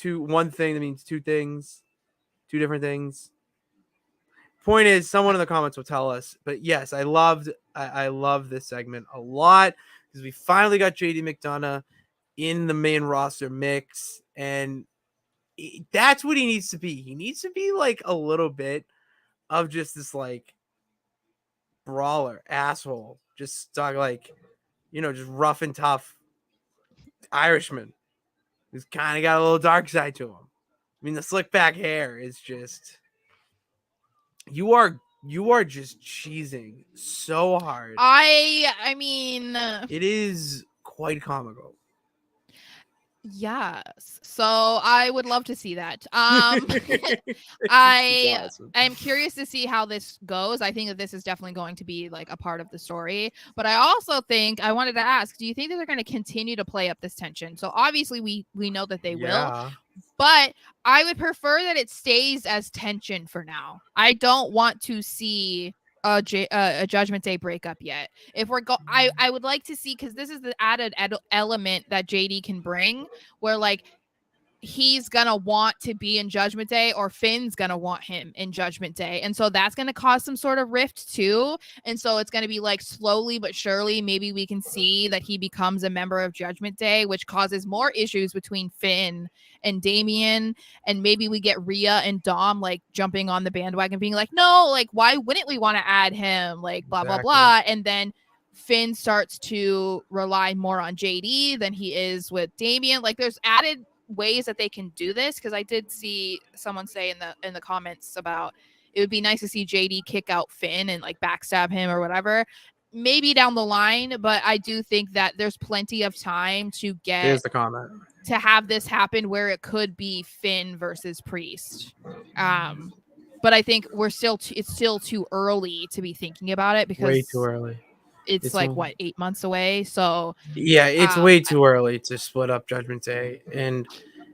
one thing that means two things, two different things. Point is, someone in the comments will tell us. But yes, I love this segment a lot because we finally got JD McDonough in the main roster mix, and that's what he needs to be. He needs to be like a little bit of just this like. Brawler, asshole, just stuck like, just rough and tough Irishman. He's kind of got a little dark side to him. I mean, the slick back hair is just. You are just cheesing so hard. I mean, it is quite comical. Yes. So I would love to see that. I'm curious to see how this goes. I think that this is definitely going to be like a part of the story. But I also think I wanted to ask, do you think that they're going to continue to play up this tension? So obviously we know that they will. But I would prefer that it stays as tension for now. I don't want to see a Judgment Day breakup yet. If we're I would like to see, because this is the added element that JD can bring, where like he's gonna want to be in Judgment Day, or Finn's gonna want him in Judgment Day, and so that's gonna cause some sort of rift too. And so it's gonna be like slowly but surely, maybe we can see that he becomes a member of Judgment Day, which causes more issues between Finn and Damien, and maybe we get Rhea and Dom like jumping on the bandwagon, being like, no, like why wouldn't we want to add him, like blah blah blah, and then Finn starts to rely more on JD than he is with Damien. Like there's added ways that they can do this, because I did see someone say in the comments about it would be nice to see JD kick out Finn and like backstab him or whatever, maybe down the line. But I do think that there's plenty of time to get Here's the comment to have this happen where it could be Finn versus Priest. But I think it's still too early to be thinking about it, because way too early. It's like what, 8 months away. So yeah, it's way too early to split up Judgment Day. And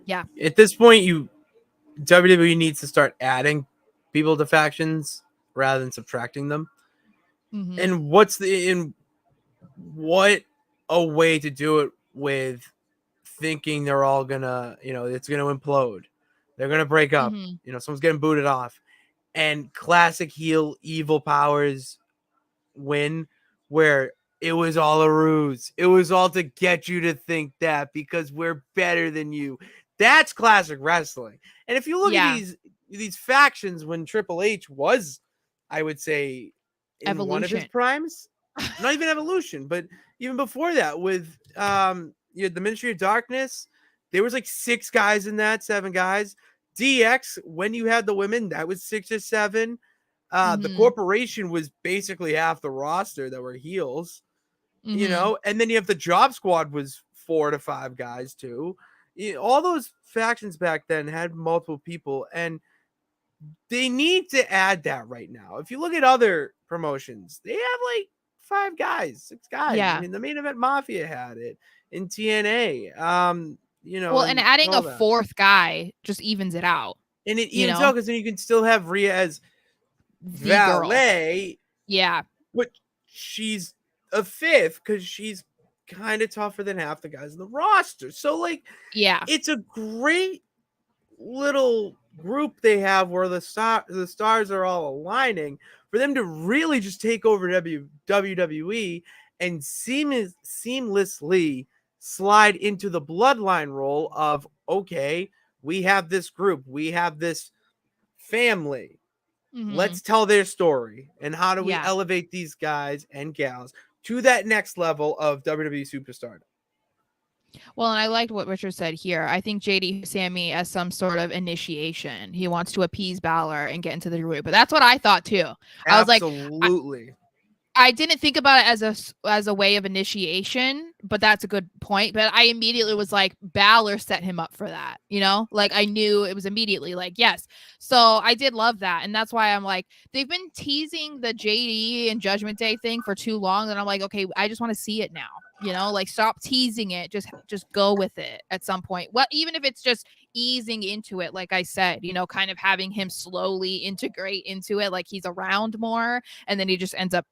yeah, at this point, WWE needs to start adding people to factions rather than subtracting them. Mm-hmm. And what a way to do it, with thinking they're all gonna, it's gonna implode. They're gonna break up. Mm-hmm. Someone's getting booted off, and classic heel evil powers win, where it was all a ruse. It was all to get you to think that because we're better than you. That's classic wrestling. And if you look at these factions when Triple H was, I would say, in one of his primes, not even Evolution, but even before that, with the Ministry of Darkness, there was like 6 guys in that, 7 guys. DX, when you had the women, that was 6 or 7. The corporation was basically half the roster that were heels, you know, and then you have the Job Squad was 4 to 5 guys too. All those factions back then had multiple people, and they need to add that right now. If you look at other promotions, they have like 5 guys, 6 guys. Yeah. I mean, the Main Event Mafia had it in TNA. You know, well, and adding a 4th guy just evens it out. And it evens out because then you can still have Rhea as valet. Yeah. But she's a 5th because she's kind of tougher than half the guys in the roster. So, like, yeah, it's a great little group they have where the stars are all aligning for them to really just take over WWE and seamlessly slide into the bloodline role of, okay, we have this group, we have this family. Let's tell their story. And how do we elevate these guys and gals to that next level of WWE superstar? Well, and I liked what Richard said here. I think JD Sammy as some sort of initiation. He wants to appease Balor and get into the group. But that's what I thought too. I was like, absolutely. I didn't think about it as a way of initiation, but that's a good point. But I immediately was like, Balor set him up for that, you know? Like, I knew it was immediately like, yes. So I did love that. And that's why I'm like, they've been teasing the JD and Judgment Day thing for too long. And I'm like, okay, I just want to see it now, you know? Like, stop teasing it. Just go with it at some point. Well, even if it's just easing into it, like I said, you know, kind of having him slowly integrate into it, like he's around more, and then he just ends up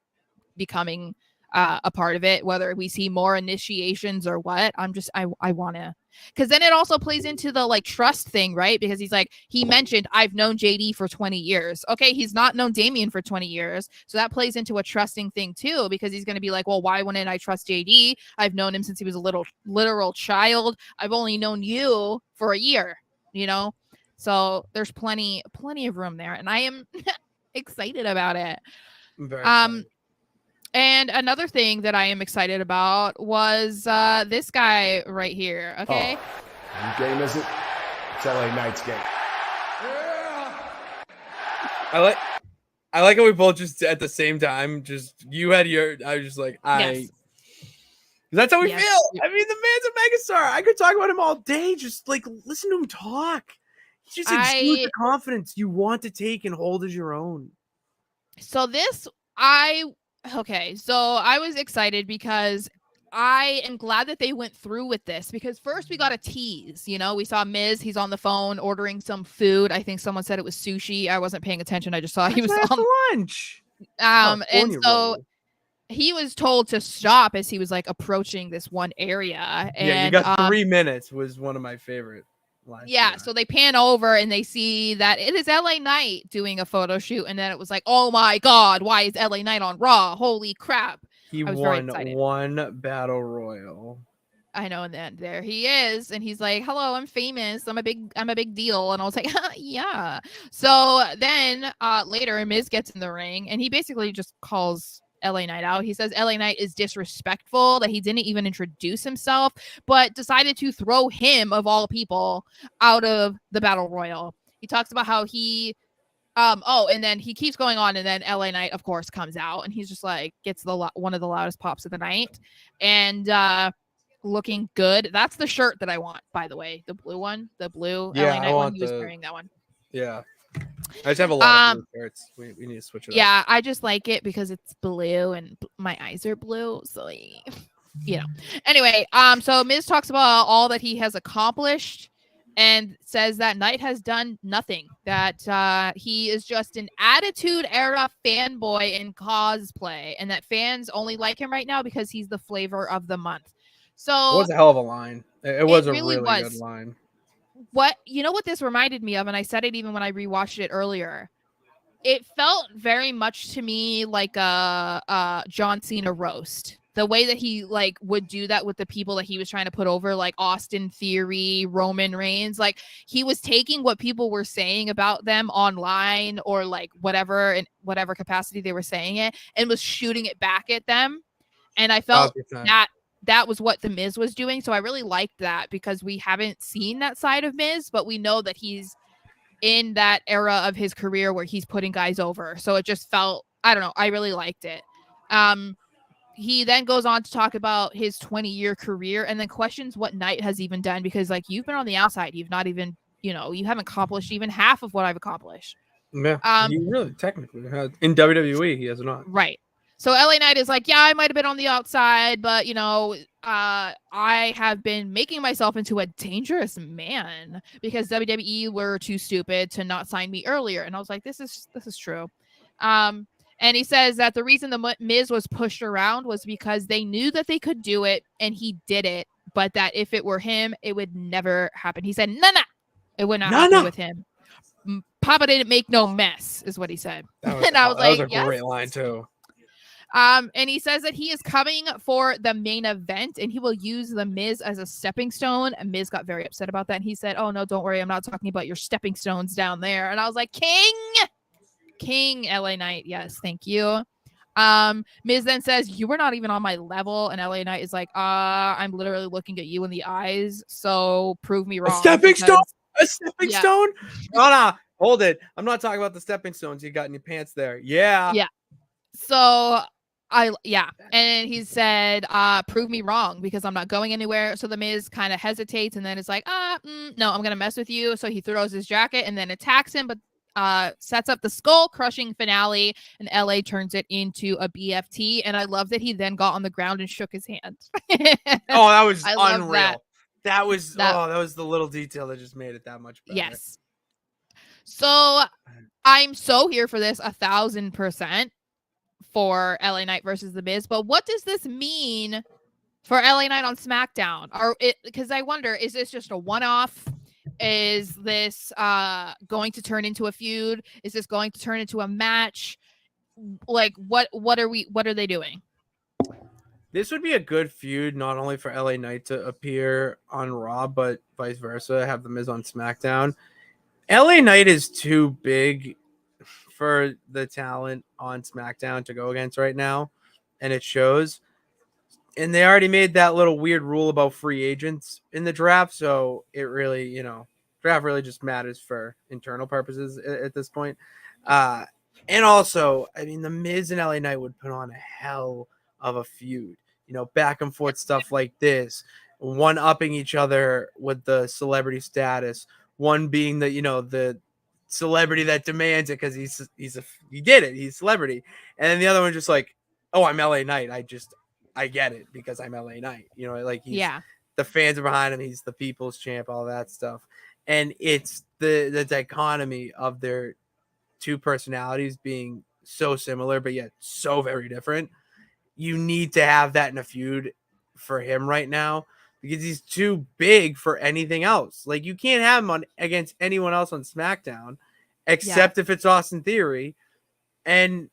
becoming a part of it, whether we see more initiations or what. I want to, because then it also plays into the like trust thing, right? Because he's like, he mentioned, I've known JD for 20 years. Okay, he's not known Damian for 20 years, so that plays into a trusting thing too, because he's going to be like, well, why wouldn't I trust JD? I've known him since he was a literal child. I've only known you for a year, you know? So there's plenty of room there, and I am excited about it. Very excited. And another thing that I am excited about was this guy right here. Okay. Whose game is it? It's LA Knight's game. I like how we both just at the same time. Just you had your. I was just like Yes. That's how we feel. I mean, the man's a megastar. I could talk about him all day. Just like listen to him talk. He just exudes the confidence you want to take and hold as your own. So I was excited because I am glad that they went through with this, because first we got a tease, you know, we saw Miz, he's on the phone ordering some food. I think someone said it was sushi. I wasn't paying attention. I just saw he was on lunch. And so he was told to stop as he was like approaching this one area. And yeah, you got 3 minutes was one of my favorite lines. Yeah, so they pan over and they see that it is LA Knight doing a photo shoot, and then it was like, oh my god, why is LA Knight on Raw? Holy crap. He won one battle royal. I know, and then there he is, and he's like, hello, I'm famous, I'm a big deal. And I was like, yeah. So then later Miz gets in the ring and he basically just calls LA Knight out. He says LA Knight is disrespectful, that he didn't even introduce himself, but decided to throw him, of all people, out of the battle royal. He talks about how he and then he keeps going on, and then LA Knight, of course, comes out, and he's just like gets one of the loudest pops of the night, and looking good. That's the shirt that I want, by the way, the blue one, the blue LA Knight one. He was wearing that one. Yeah. I just have a lot of blue shirts. We need to switch it up. Yeah, I just like it because it's blue and my eyes are blue. So, you know. Anyway, so Miz talks about all that he has accomplished and says that Knight has done nothing, that he is just an Attitude Era fanboy in cosplay, and that fans only like him right now because he's the flavor of the month. So it was a hell of a line. It was a really good line. What this reminded me of, and I said it even when I rewatched it earlier, it felt very much to me like a John Cena roast. The way that he like would do that with the people that he was trying to put over, like Austin Theory, Roman Reigns. Like he was taking what people were saying about them online or like whatever, in whatever capacity they were saying it, and was shooting it back at them. And I felt that was what the Miz was doing. So I really liked that, because we haven't seen that side of Miz, but we know that he's in that era of his career where he's putting guys over. So it just felt, I don't know, I really liked it. He then goes on to talk about his 20-year career and then questions what Knight has even done, because like you've been on the outside, you've not even, you haven't accomplished even half of what I've accomplished. Yeah, he really technically has. In WWE, he has not. Right. So LA Knight is like, yeah, I might have been on the outside, but I have been making myself into a dangerous man because WWE were too stupid to not sign me earlier. And I was like, this is true. And he says that the reason the Miz was pushed around was because they knew that they could do it and he did it, but that if it were him, it would never happen. He said, no, it would not happen with him. Papa didn't make no mess, is what he said. And I was like, that was a great line too. And he says that he is coming for the main event and he will use the Miz as a stepping stone. And Miz got very upset about that. And he said, oh no, don't worry. I'm not talking about your stepping stones down there. And I was like, King LA Knight. Yes. Thank you. Miz then says, you were not even on my level. And LA Knight is like, I'm literally looking at you in the eyes. So prove me wrong. A stepping stone? No, hold it. I'm not talking about the stepping stones you got in your pants there. Yeah. So and he said, prove me wrong because I'm not going anywhere. So the Miz kind of hesitates and then it's like, no, I'm gonna mess with you. So he throws his jacket and then attacks him, but sets up the skull crushing finale, and LA turns it into a BFT. And I love that he then got on the ground and shook his hand. Oh, that was unreal. That was the little detail that just made it that much better. Yes. So I'm so here for this 1,000% for LA Knight versus The Miz. But what does this mean for LA Knight on SmackDown? Because I wonder, is this just a one-off? Is this going to turn into a feud? Is this going to turn into a match? Like, what are they doing? This would be a good feud, not only for LA Knight to appear on Raw, but vice versa, have The Miz on SmackDown. LA Knight is too big for the talent on SmackDown to go against right now, and it shows. And they already made that little weird rule about free agents in the draft, so it really, draft really just matters for internal purposes at this point. And also, I mean, The Miz and LA Knight would put on a hell of a feud. Back and forth stuff like this, one upping each other with the celebrity status, one being the celebrity that demands it because he did it, he's celebrity, and then the other one just like, oh, I'm LA Knight, I get it because I'm LA Knight, he's the fans are behind him, he's the people's champ, all that stuff. And it's the dichotomy of their two personalities being so similar but yet so very different. You need to have that in a feud for him right now because he's too big for anything else. Like, you can't have him on against anyone else on SmackDown except if it's Austin Theory, and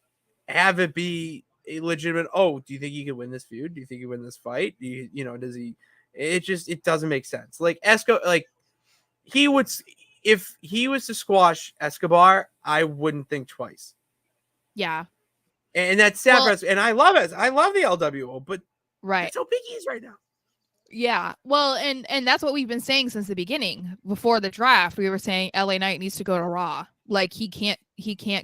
have it be a legitimate, oh, do you think he could win this feud? Do you think he win this fight? Do you does he? It doesn't make sense. Like he would, if he was to squash Escobar, I wouldn't think twice. Yeah. And that's sad for us. And I love it. I love the LWO, but that's how big he is right now. Yeah. Well, and that's what we've been saying since the beginning. Before the draft, we were saying LA Knight needs to go to Raw. Like, he can't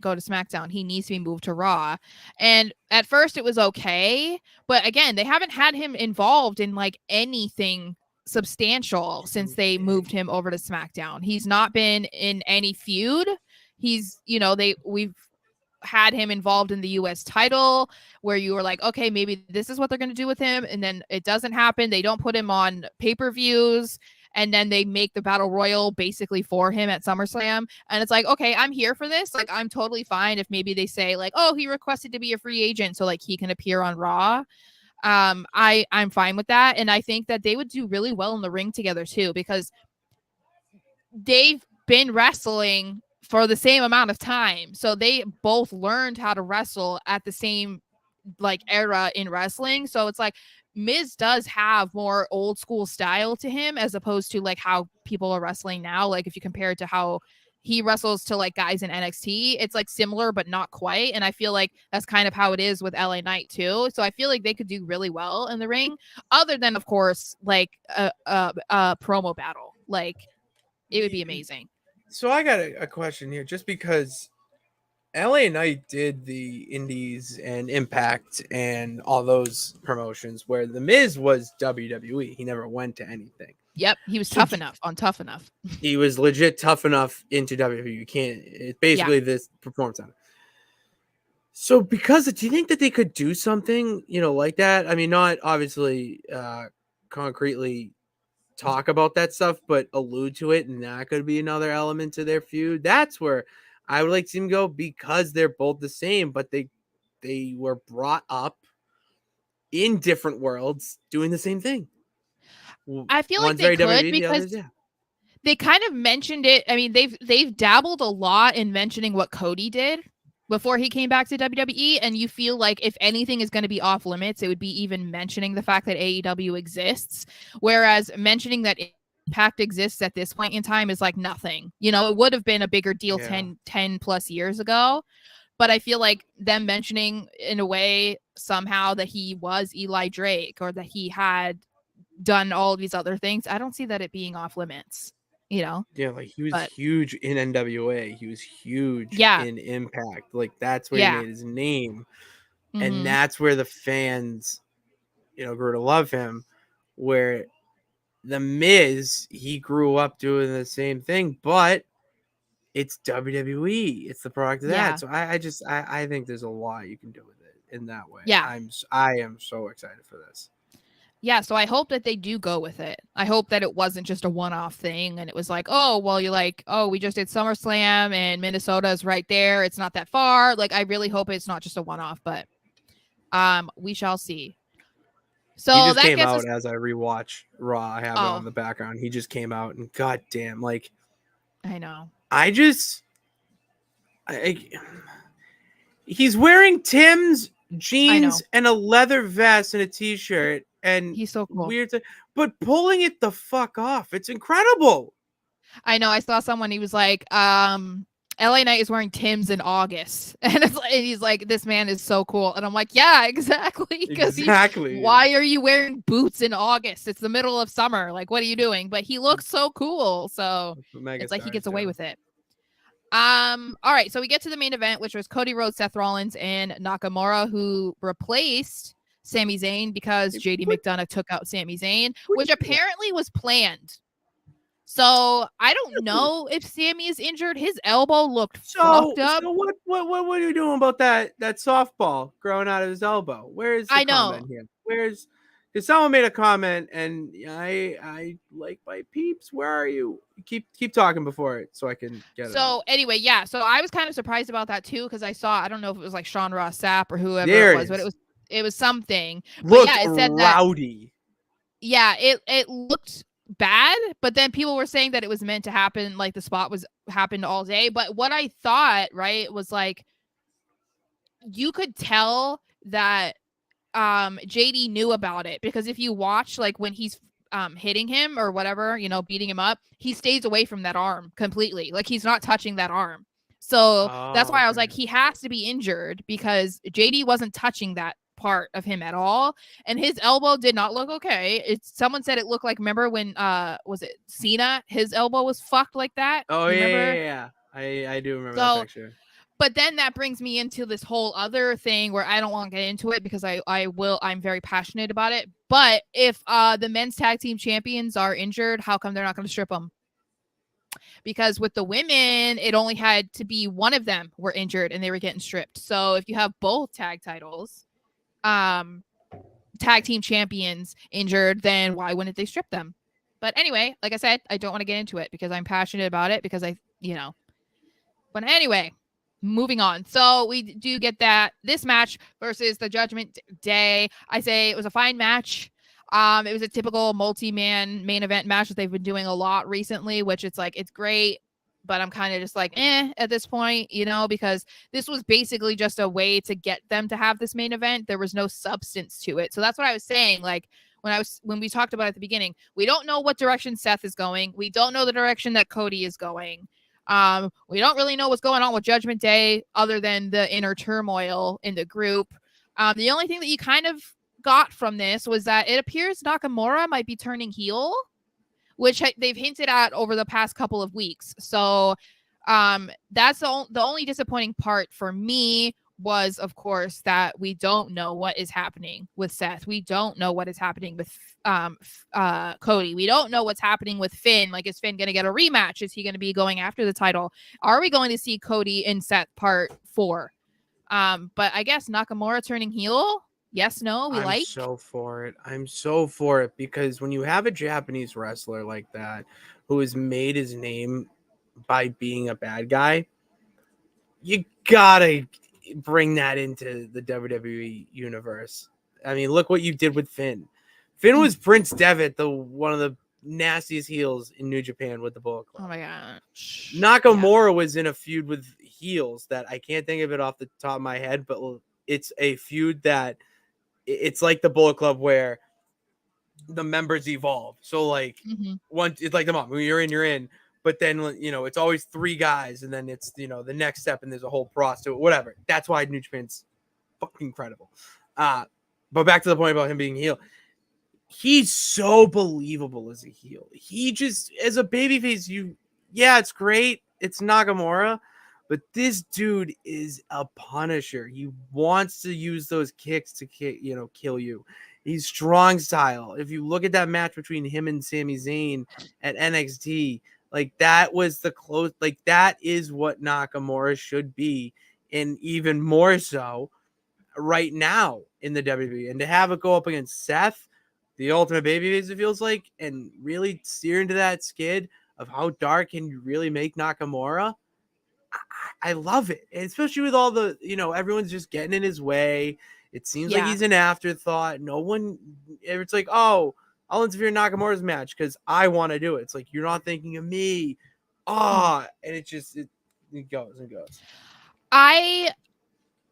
go to SmackDown. He needs to be moved to Raw. And at first it was okay, but again, they haven't had him involved in like anything substantial since they moved him over to SmackDown. He's not been in any feud. He's, we've had him involved in the US title where you were like, okay, maybe this is what they're going to do with him. And then it doesn't happen. They don't put him on pay-per-views. And then they make the battle royal basically for him at SummerSlam. And it's like, okay, I'm here for this. Like, I'm totally fine if maybe they say like, oh, he requested to be a free agent, so like he can appear on Raw. I'm fine with that. And I think that they would do really well in the ring together too, because they've been wrestling for the same amount of time. So they both learned how to wrestle at the same like era in wrestling. So it's like Miz does have more old school style to him as opposed to like how people are wrestling now. Like if you compare it to how he wrestles to like guys in NXT, it's like similar but not quite. And I feel like that's kind of how it is with LA Knight too. So I feel like they could do really well in the ring, other than of course like a promo battle. Like, it would be amazing. So I got a question here, just because LA Knight did the Indies and Impact and all those promotions where The Miz was WWE. He never went to anything. Yep, he was tough enough on Tough Enough. He was legit tough enough into WWE. You can't. It's basically this performance on it. So because do you think that they could do something, like that? I mean, not obviously concretely talk about that stuff, but allude to it, and that could be another element to their feud. That's where I would like to see them go, because they're both the same, but they were brought up in different worlds doing the same thing. I feel One's like they very could, WWE, the because others, they kind of mentioned it. I mean, they've dabbled a lot in mentioning what Cody did before he came back to WWE, and you feel like if anything is going to be off limits, it would be even mentioning the fact that AEW exists, whereas mentioning that Impact exists at this point in time is like nothing. It would have been a bigger deal 10 plus years ago, but I feel like them mentioning in a way somehow that he was Eli Drake, or that he had done all of these other things, I don't see that it being off limits. Yeah, like he was huge in NWA. He was huge in Impact. Like that's where he made his name. Mm-hmm. And that's where the fans, grew to love him. Where The Miz, he grew up doing the same thing, but it's WWE. It's the product of that. So I think there's a lot you can do with it in that way. Yeah. I am so excited for this. Yeah, so I hope that they do go with it. I hope that it wasn't just a one-off thing, and it was like, oh, well, you're like, oh, we just did SummerSlam and Minnesota is right there. It's not that far. Like, I really hope it's not just a one-off, but we shall see. So he just came out as I rewatch Raw. I have it on the background. He just came out, and goddamn, like, I know. He's wearing Tim's jeans and a leather vest and a t-shirt, and he's so cool. Weird, but pulling it the fuck off. It's incredible. I know. I saw someone. He was like, LA Knight is wearing Tim's in August, and he's like, this man is so cool, and I'm like, yeah, exactly. Exactly. Why are you wearing boots in August? It's the middle of summer. Like, what are you doing? But he looks so cool, so it's like he gets away with it. All right, so we get to the main event, which was Cody Rhodes, Seth Rollins, and Nakamura, who replaced Sami Zayn because JD McDonough took out Sami Zayn, which apparently was planned. So I don't know if Sami is injured. His elbow looked fucked up. So what are you doing about that softball growing out of his elbow? Where is the comment here? Because someone made a comment, and I like my peeps. Where are you? Keep talking before it so I can get it. So anyway, so I was kind of surprised about that too, because I don't know if it was like Sean Ross Sapp or whoever it was, but it was something. Looked it said rowdy. It looked bad, but then people were saying that it was meant to happen, like the spot happened all day. But what I thought, right, was like you could tell that JD knew about it, because if you watch like when he's hitting him or whatever, beating him up, he stays away from that arm completely. Like he's not touching that arm. So that's why I was like, he has to be injured, because JD wasn't touching that part of him at all, and his elbow did not look okay. Someone said it looked like, remember when was it Cena, his elbow was fucked like that? Yeah. I do remember that picture. But then that brings me into this whole other thing where I don't want to get into it, because I'm very passionate about it. But if the men's tag team champions are injured, how come they're not going to strip them? Because with the women, it only had to be one of them were injured and they were getting stripped. So if you have both tag titles, tag team champions injured, then why wouldn't they strip them? But anyway, like I said, I don't want to get into it because I'm passionate about it, because but anyway, moving on. So we do get this match versus the Judgment Day. I say it was a fine match. It was a typical multi-man main event match that they've been doing a lot recently, which it's great, but I'm kind of just like, at this point, because this was basically just a way to get them to have this main event. There was no substance to it. So that's what I was saying. Like when we talked about it at the beginning, we don't know what direction Seth is going. We don't know the direction that Cody is going. We don't really know what's going on with Judgment Day other than the inner turmoil in the group. The only thing that you kind of got from this was that it appears Nakamura might be turning heel, which they've hinted at over the past couple of weeks. So that's the only disappointing part for me was, of course, that we don't know what is happening with Seth. We don't know what is happening with Cody. We don't know what's happening with Finn. Like, is Finn going to get a rematch? Is he going to be going after the title? Are we going to see Cody and Seth part 4? But I guess Nakamura turning heel. Yes, no, I'm so for it. I'm so for it because when you have a Japanese wrestler like that who has made his name by being a bad guy, you gotta bring that into the WWE universe. I mean, look what you did with Finn. Finn was Prince Devitt, one of the nastiest heels in New Japan with the Bullet Club. Oh my gosh. Nakamura was in a feud with heels that I can't think of it off the top of my head, but it's a feud that it's like the Bullet Club where the members evolve. So like one, it's like the mom, when you're in, but then, it's always 3 guys and then it's, the next step and there's a whole process, whatever. That's why New Japan's fucking incredible. But back to the point about him being heel. He's so believable as a heel. He just, as a babyface, it's great. It's Nakamura, but this dude is a punisher. He wants to use those kicks to kill you. He's strong style. If you look at that match between him and Sami Zayn at NXT, like that was the close. Like that is what Nakamura should be, and even more so right now in the WWE. And to have it go up against Seth, the ultimate babyface, it feels like, and really steer into that skid of how dark can you really make Nakamura. I love it, and especially with all the, everyone's just getting in his way. It seems like he's an afterthought. No one, it's like, oh, I'll interfere in Nakamura's match because I want to do it. It's like, you're not thinking of me. And it just, it goes and goes. I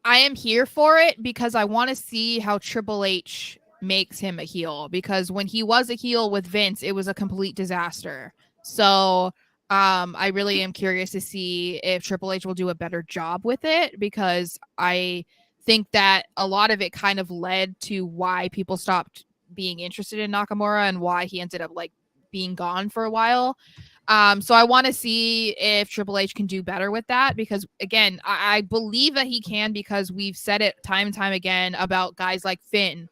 am here for it because I want to see how Triple H makes him a heel, because when he was a heel with Vince, it was a complete disaster. So I really am curious to see if Triple H will do a better job with it, because I think that a lot of it kind of led to why people stopped being interested in Nakamura and why he ended up like being gone for a while. So I want to see if Triple H can do better with that, because again, I believe that he can, because we've said it time and time again about guys like Finn,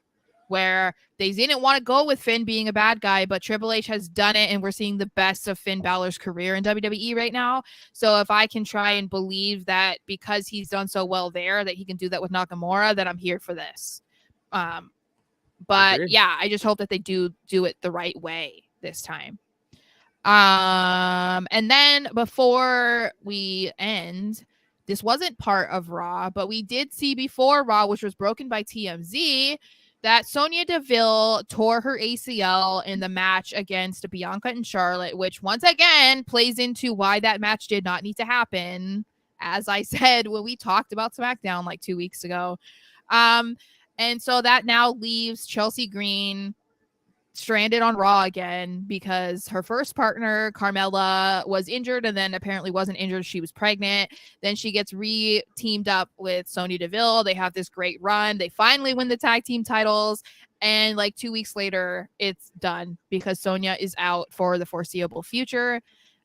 where they didn't want to go with Finn being a bad guy, but Triple H has done it, and we're seeing the best of Finn Balor's career in WWE right now. So if I can try and believe that because he's done so well there, that he can do that with Nakamura, then I'm here for this. But yeah, I just hope that they do it the right way this time. And then before we end, this wasn't part of Raw, but we did see before Raw, which was broken by TMZ, that Sonya Deville tore her ACL in the match against Bianca and Charlotte, which once again plays into why that match did not need to happen, as I said when we talked about SmackDown like 2 weeks ago. And so that now leaves Chelsea Green stranded on Raw again, because her first partner, Carmella, was injured and then apparently wasn't injured. She was pregnant. Then she gets re-teamed up with Sonya Deville. They have this great run. They finally win the tag team titles. And like 2 weeks later, it's done because Sonya is out for the foreseeable future.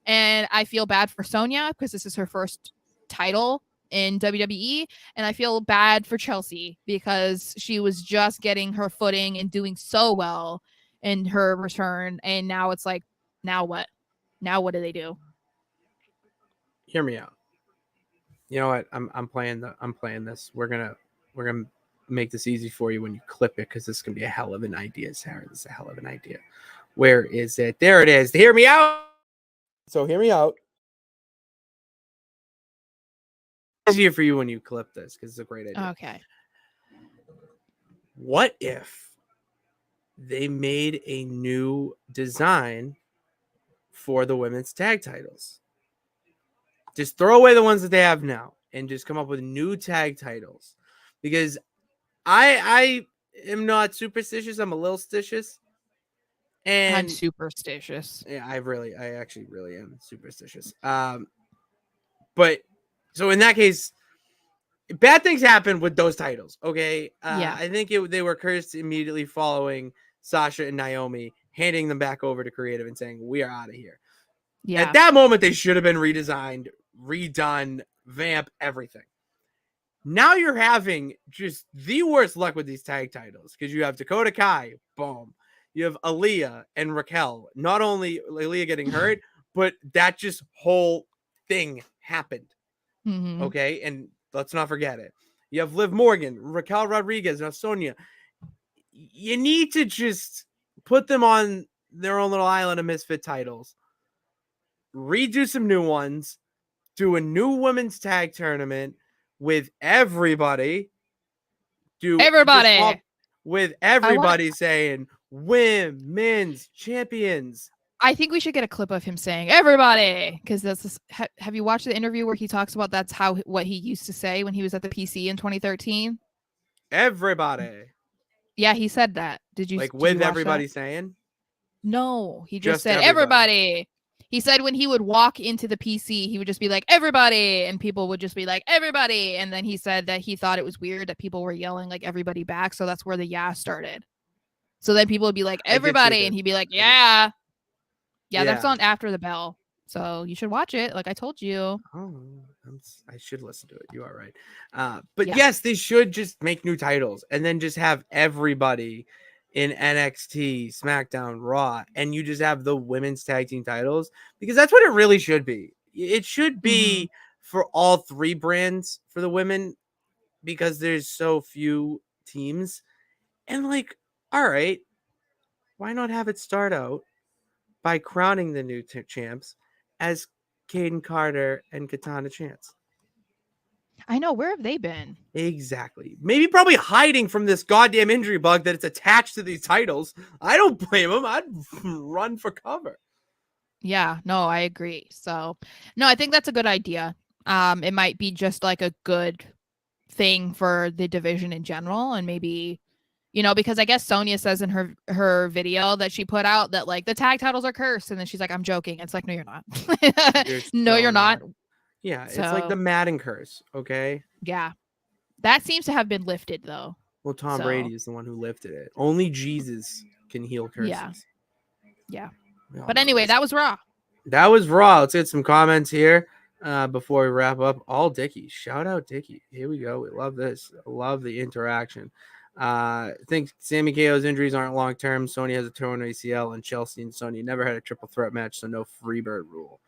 And I feel bad for Sonya because this is her first title in WWE, and I feel bad for Chelsea because she was just getting her footing and doing so well in her return, and now it's like, now what? Now what do they do? Hear me out. You know what? I'm playing this. We're gonna make this easy for you when you clip it, because this is gonna be a hell of an idea, Sarah. This is a hell of an idea. Where is it? There it is. Hear me out. So hear me out. Easier for you when you clip this, because it's a great idea. Okay. What if they made a new design for the women's tag titles? Just throw away the ones that they have now and just come up with new tag titles, because I am not superstitious. I'm a little stitious. And I'm superstitious. Yeah, I actually really am superstitious. But so in that case, bad things happen with those titles. Okay. I think they were cursed immediately following Sasha and Naomi handing them back over to creative and saying, we are out of here. Yeah. At that moment, they should have been redesigned, redone, vamp, everything. Now you're having just the worst luck with these tag titles because you have Dakota Kai, boom. You have Aaliyah and Raquel. Not only Aaliyah getting hurt, but that just whole thing happened. Mm-hmm. Okay, and let's not forget it. You have Liv Morgan, Raquel Rodriguez, now Sonya. You need to just put them on their own little island of misfit titles. Redo some new ones. Do a new women's tag tournament with everybody. With everybody saying women's champions. I think we should get a clip of him saying everybody, because that's have you watched the interview where he talks about that's what he used to say when he was at the PC in 2013? Everybody. Yeah, he said that. Did you with everybody saying? No, he just said everybody. He said when he would walk into the PC, he would just be like, everybody. And people would just be like, everybody. And then he said that he thought it was weird that people were yelling like everybody back. So that's where the yeah started. So then people would be like, everybody. And he'd be like, yeah. Yeah, that's on After the Bell. So you should watch it. Like I told you. Oh, I should listen to it. You are right. But yes, they should just make new titles and then just have everybody in NXT, SmackDown, Raw, and you just have the women's tag team titles because that's what it really should be. It should be for all three brands for the women because there's so few teams. And like, all right, why not have it start out by crowning the new champs as Caden Carter and Katana Chance? I know. Where have they been? Exactly. Maybe probably hiding from this goddamn injury bug that it's attached to these titles. I don't blame them. I'd run for cover. Yeah, no, I agree. So, no, I think that's a good idea. It might be just like a good thing for the division in general. And maybe, because I guess Sonya says in her video that she put out that like the tag titles are cursed. And then she's like, I'm joking. It's like, no, you're not. You're not. Yeah, it's like the Madden curse, okay? Yeah. That seems to have been lifted, though. Well, Tom Brady is the one who lifted it. Only Jesus can heal curses. Yeah. But anyway, that was Raw. That was Raw. Let's get some comments here before we wrap up. All Dickie. Shout out Dickie. Here we go. We love this. I love the interaction. I think Sami KO's injuries aren't long-term. Sonya has a torn ACL, and Chelsea and Sonya never had a triple threat match, so no Freebird rule.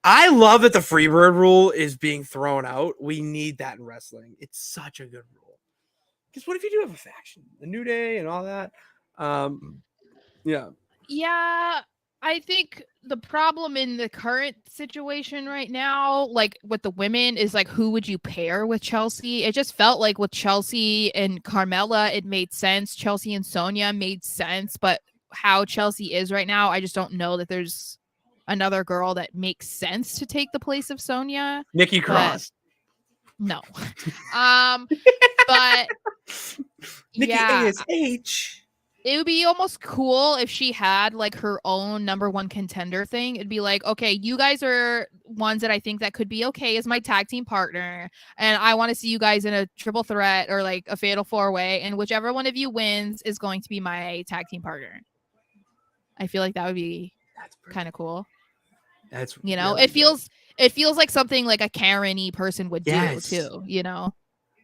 I love that the Freebird rule is being thrown out. We need that in wrestling. It's such a good rule. Because what if you do have a faction? The New Day and all that? Yeah. Yeah, I think the problem in the current situation right now, like with the women, is like who would you pair with Chelsea? It just felt like with Chelsea and Carmella, it made sense. Chelsea and Sonya made sense. But how Chelsea is right now, I just don't know that there's another girl that makes sense to take the place of Sonya. Nikki Cross. No. But Nikki ASH. It would be almost cool if she had like her own number one contender thing. It'd be like, okay, you guys are ones that I think that could be okay as my tag team partner. And I want to see you guys in a triple threat or like a fatal 4-way. And whichever one of you wins is going to be my tag team partner. I feel like that would be kind of cool. That's really it feels like something like a Karen-y person would do too,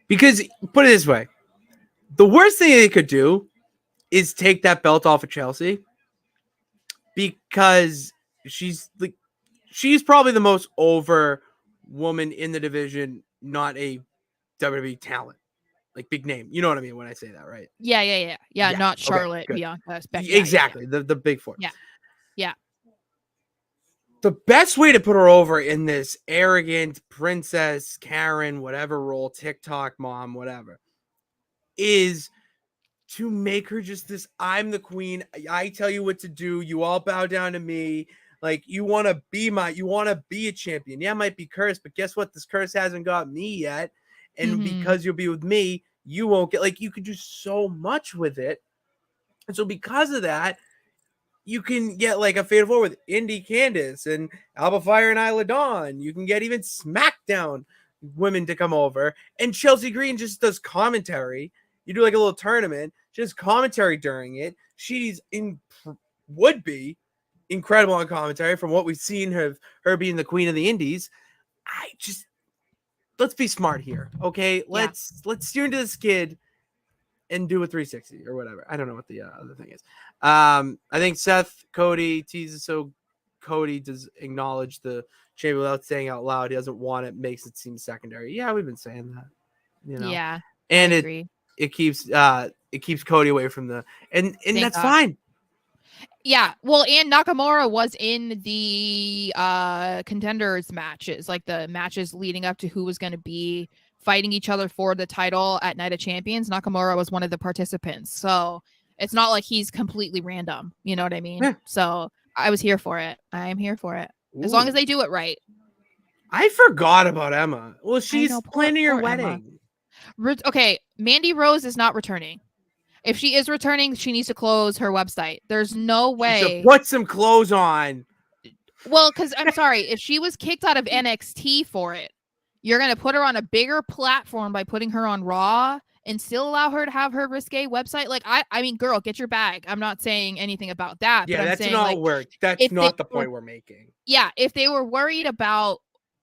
Because put it this way, the worst thing they could do is take that belt off of Chelsea because she's probably the most over woman in the division, not a WWE talent, like big name. You know what I mean when I say that, right? Yeah. Not Charlotte, okay, Bianca, exactly. The big four. Yeah. The best way to put her over in this arrogant princess, Karen, whatever role, TikTok mom, whatever, is to make her just this, I'm the queen. I tell you what to do. You all bow down to me. Like, you want to be a champion. Yeah, it might be cursed, but guess what? This curse hasn't got me yet. And because you'll be with me, you won't get, like, you could do so much with it. And so because of that, you can get like a Fatal 4 with Indy Candice and Alba Fire and Isla Dawn. You can get even SmackDown women to come over. And Chelsea Green just does commentary. You do like a little tournament. just commentary during it. She's would be incredible on commentary from what we've seen her being the queen of the indies. Let's be smart here, okay? Let's steer into this kid and do a 360 or whatever. I don't know what the other thing is. I think Seth Cody teases so Cody does acknowledge the chamber without saying out loud he doesn't want it, makes it seem secondary. Yeah, we've been saying that, Yeah, and I agree. it keeps Cody away from the and that's fine. Yeah, well, and Nakamura was in the contenders matches, like the matches leading up to who was going to be fighting each other for the title at Night of Champions. Nakamura was one of the participants, so it's not like he's completely random. You know what I mean? Yeah. So I was here for it. I am here for it. Ooh. As long as they do it right. I forgot about Emma. Well, she's planning her wedding. Okay, Mandy Rose is not returning. If she is returning, she needs to close her website. There's no way. She should put some clothes on. Well, because I'm sorry, if she was kicked out of NXT for it, you're going to put her on a bigger platform by putting her on Raw and still allow her to have her risque website. Like, I mean, girl, get your bag. I'm not saying anything about that. Yeah, but that's saying, not like, work. That's not the point we're making. Yeah, if they were worried about,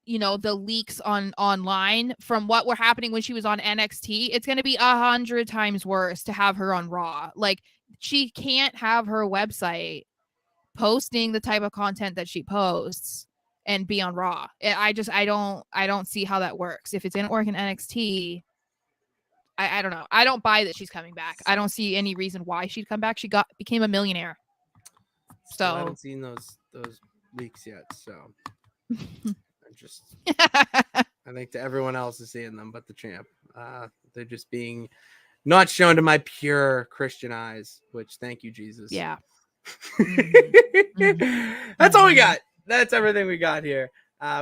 the leaks online from what were happening when she was on NXT, it's going to be 100 times worse to have her on Raw. Like, she can't have her website posting the type of content that she posts and be on Raw. I don't see how that works. If it didn't work in NXT, I don't know. I don't buy that she's coming back. I don't see any reason why she'd come back. She became a millionaire. So I haven't seen those leaks yet. So I think to everyone else is seeing them, but the champ. They're just being not shown to my pure Christian eyes. Which, thank you, Jesus. Yeah. That's all we got. That's everything we got here.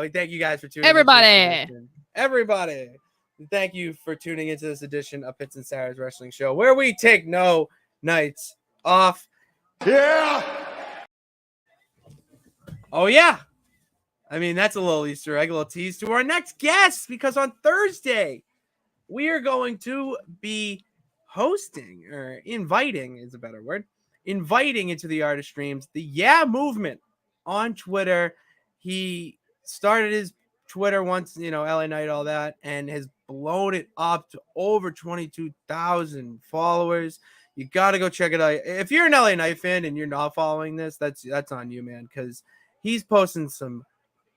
We thank you guys for tuning in. Everybody. Thank you for tuning into this edition of Pits and Sarah's Wrestling Show, where we take no nights off. Yeah. Oh, yeah. I mean, that's a little Easter egg, a little tease to our next guest, because on Thursday, we are going to be hosting, or inviting is a better word, inviting into the artist streams the Yeah Movement on Twitter. He started his Twitter once, LA Knight, all that, and has blown it up to over 22,000 followers. You got to go check it out. If you're an LA Knight fan and you're not following this, that's on you, man, because he's posting some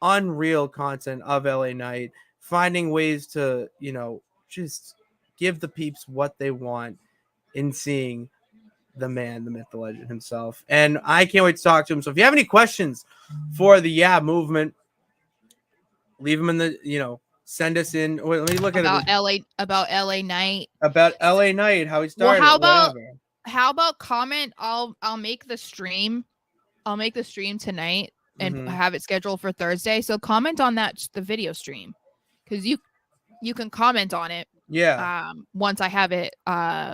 unreal content of LA Knight, finding ways to, just give the peeps what they want in seeing the man, the myth, the legend himself. And I can't wait to talk to him. So if you have any questions for the Yeah Movement, leave them in the, send us in. Wait, let me look about at it. About LA Knight. About LA Knight, how he started. Well, how about comment? I'll make the stream. I'll make the stream tonight and have it scheduled for Thursday. So comment on the video stream, because you can comment on it. Yeah. Once I have it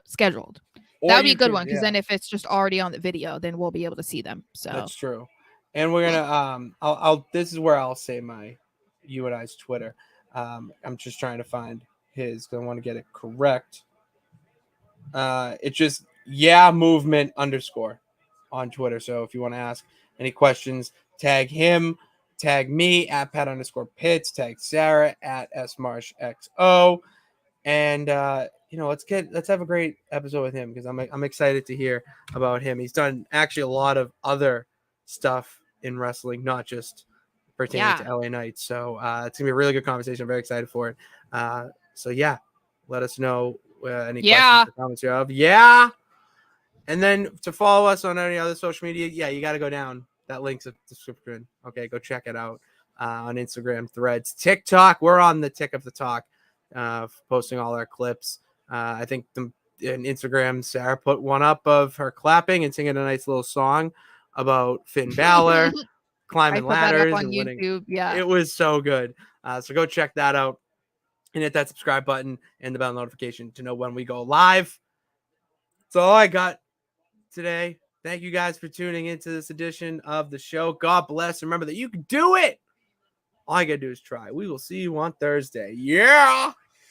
scheduled. That would be a good one, because then if it's just already on the video, then we'll be able to see them. So that's true. And we're gonna I'll this is where I'll say my you and I's Twitter. I'm just trying to find his because I want to get it correct. It's just movement _ on Twitter. So if you want to ask any questions, tag him, tag me at Pat _Pitts, tag Sara at SMarshXO. And let's have a great episode with him, because I'm excited to hear about him. He's done actually a lot of other stuff in wrestling, not just pertaining to LA Knight. So it's gonna be a really good conversation. I'm very excited for it. Let us know any questions or comments you have. Yeah. And then to follow us on any other social media, you got to go down. That link's in the description. Okay, go check it out on Instagram, Threads, TikTok. We're on the tick of the talk. Posting all our clips. I think in Instagram, Sarah put one up of her clapping and singing a nice little song about Finn Balor climbing ladders and winning. YouTube. Yeah, it was so good. So go check that out and hit that subscribe button and the bell notification to know when we go live. That's all I got today. Thank you guys for tuning into this edition of the show. God bless. Remember that you can do it. All you gotta do is try. We will see you on Thursday. Yeah.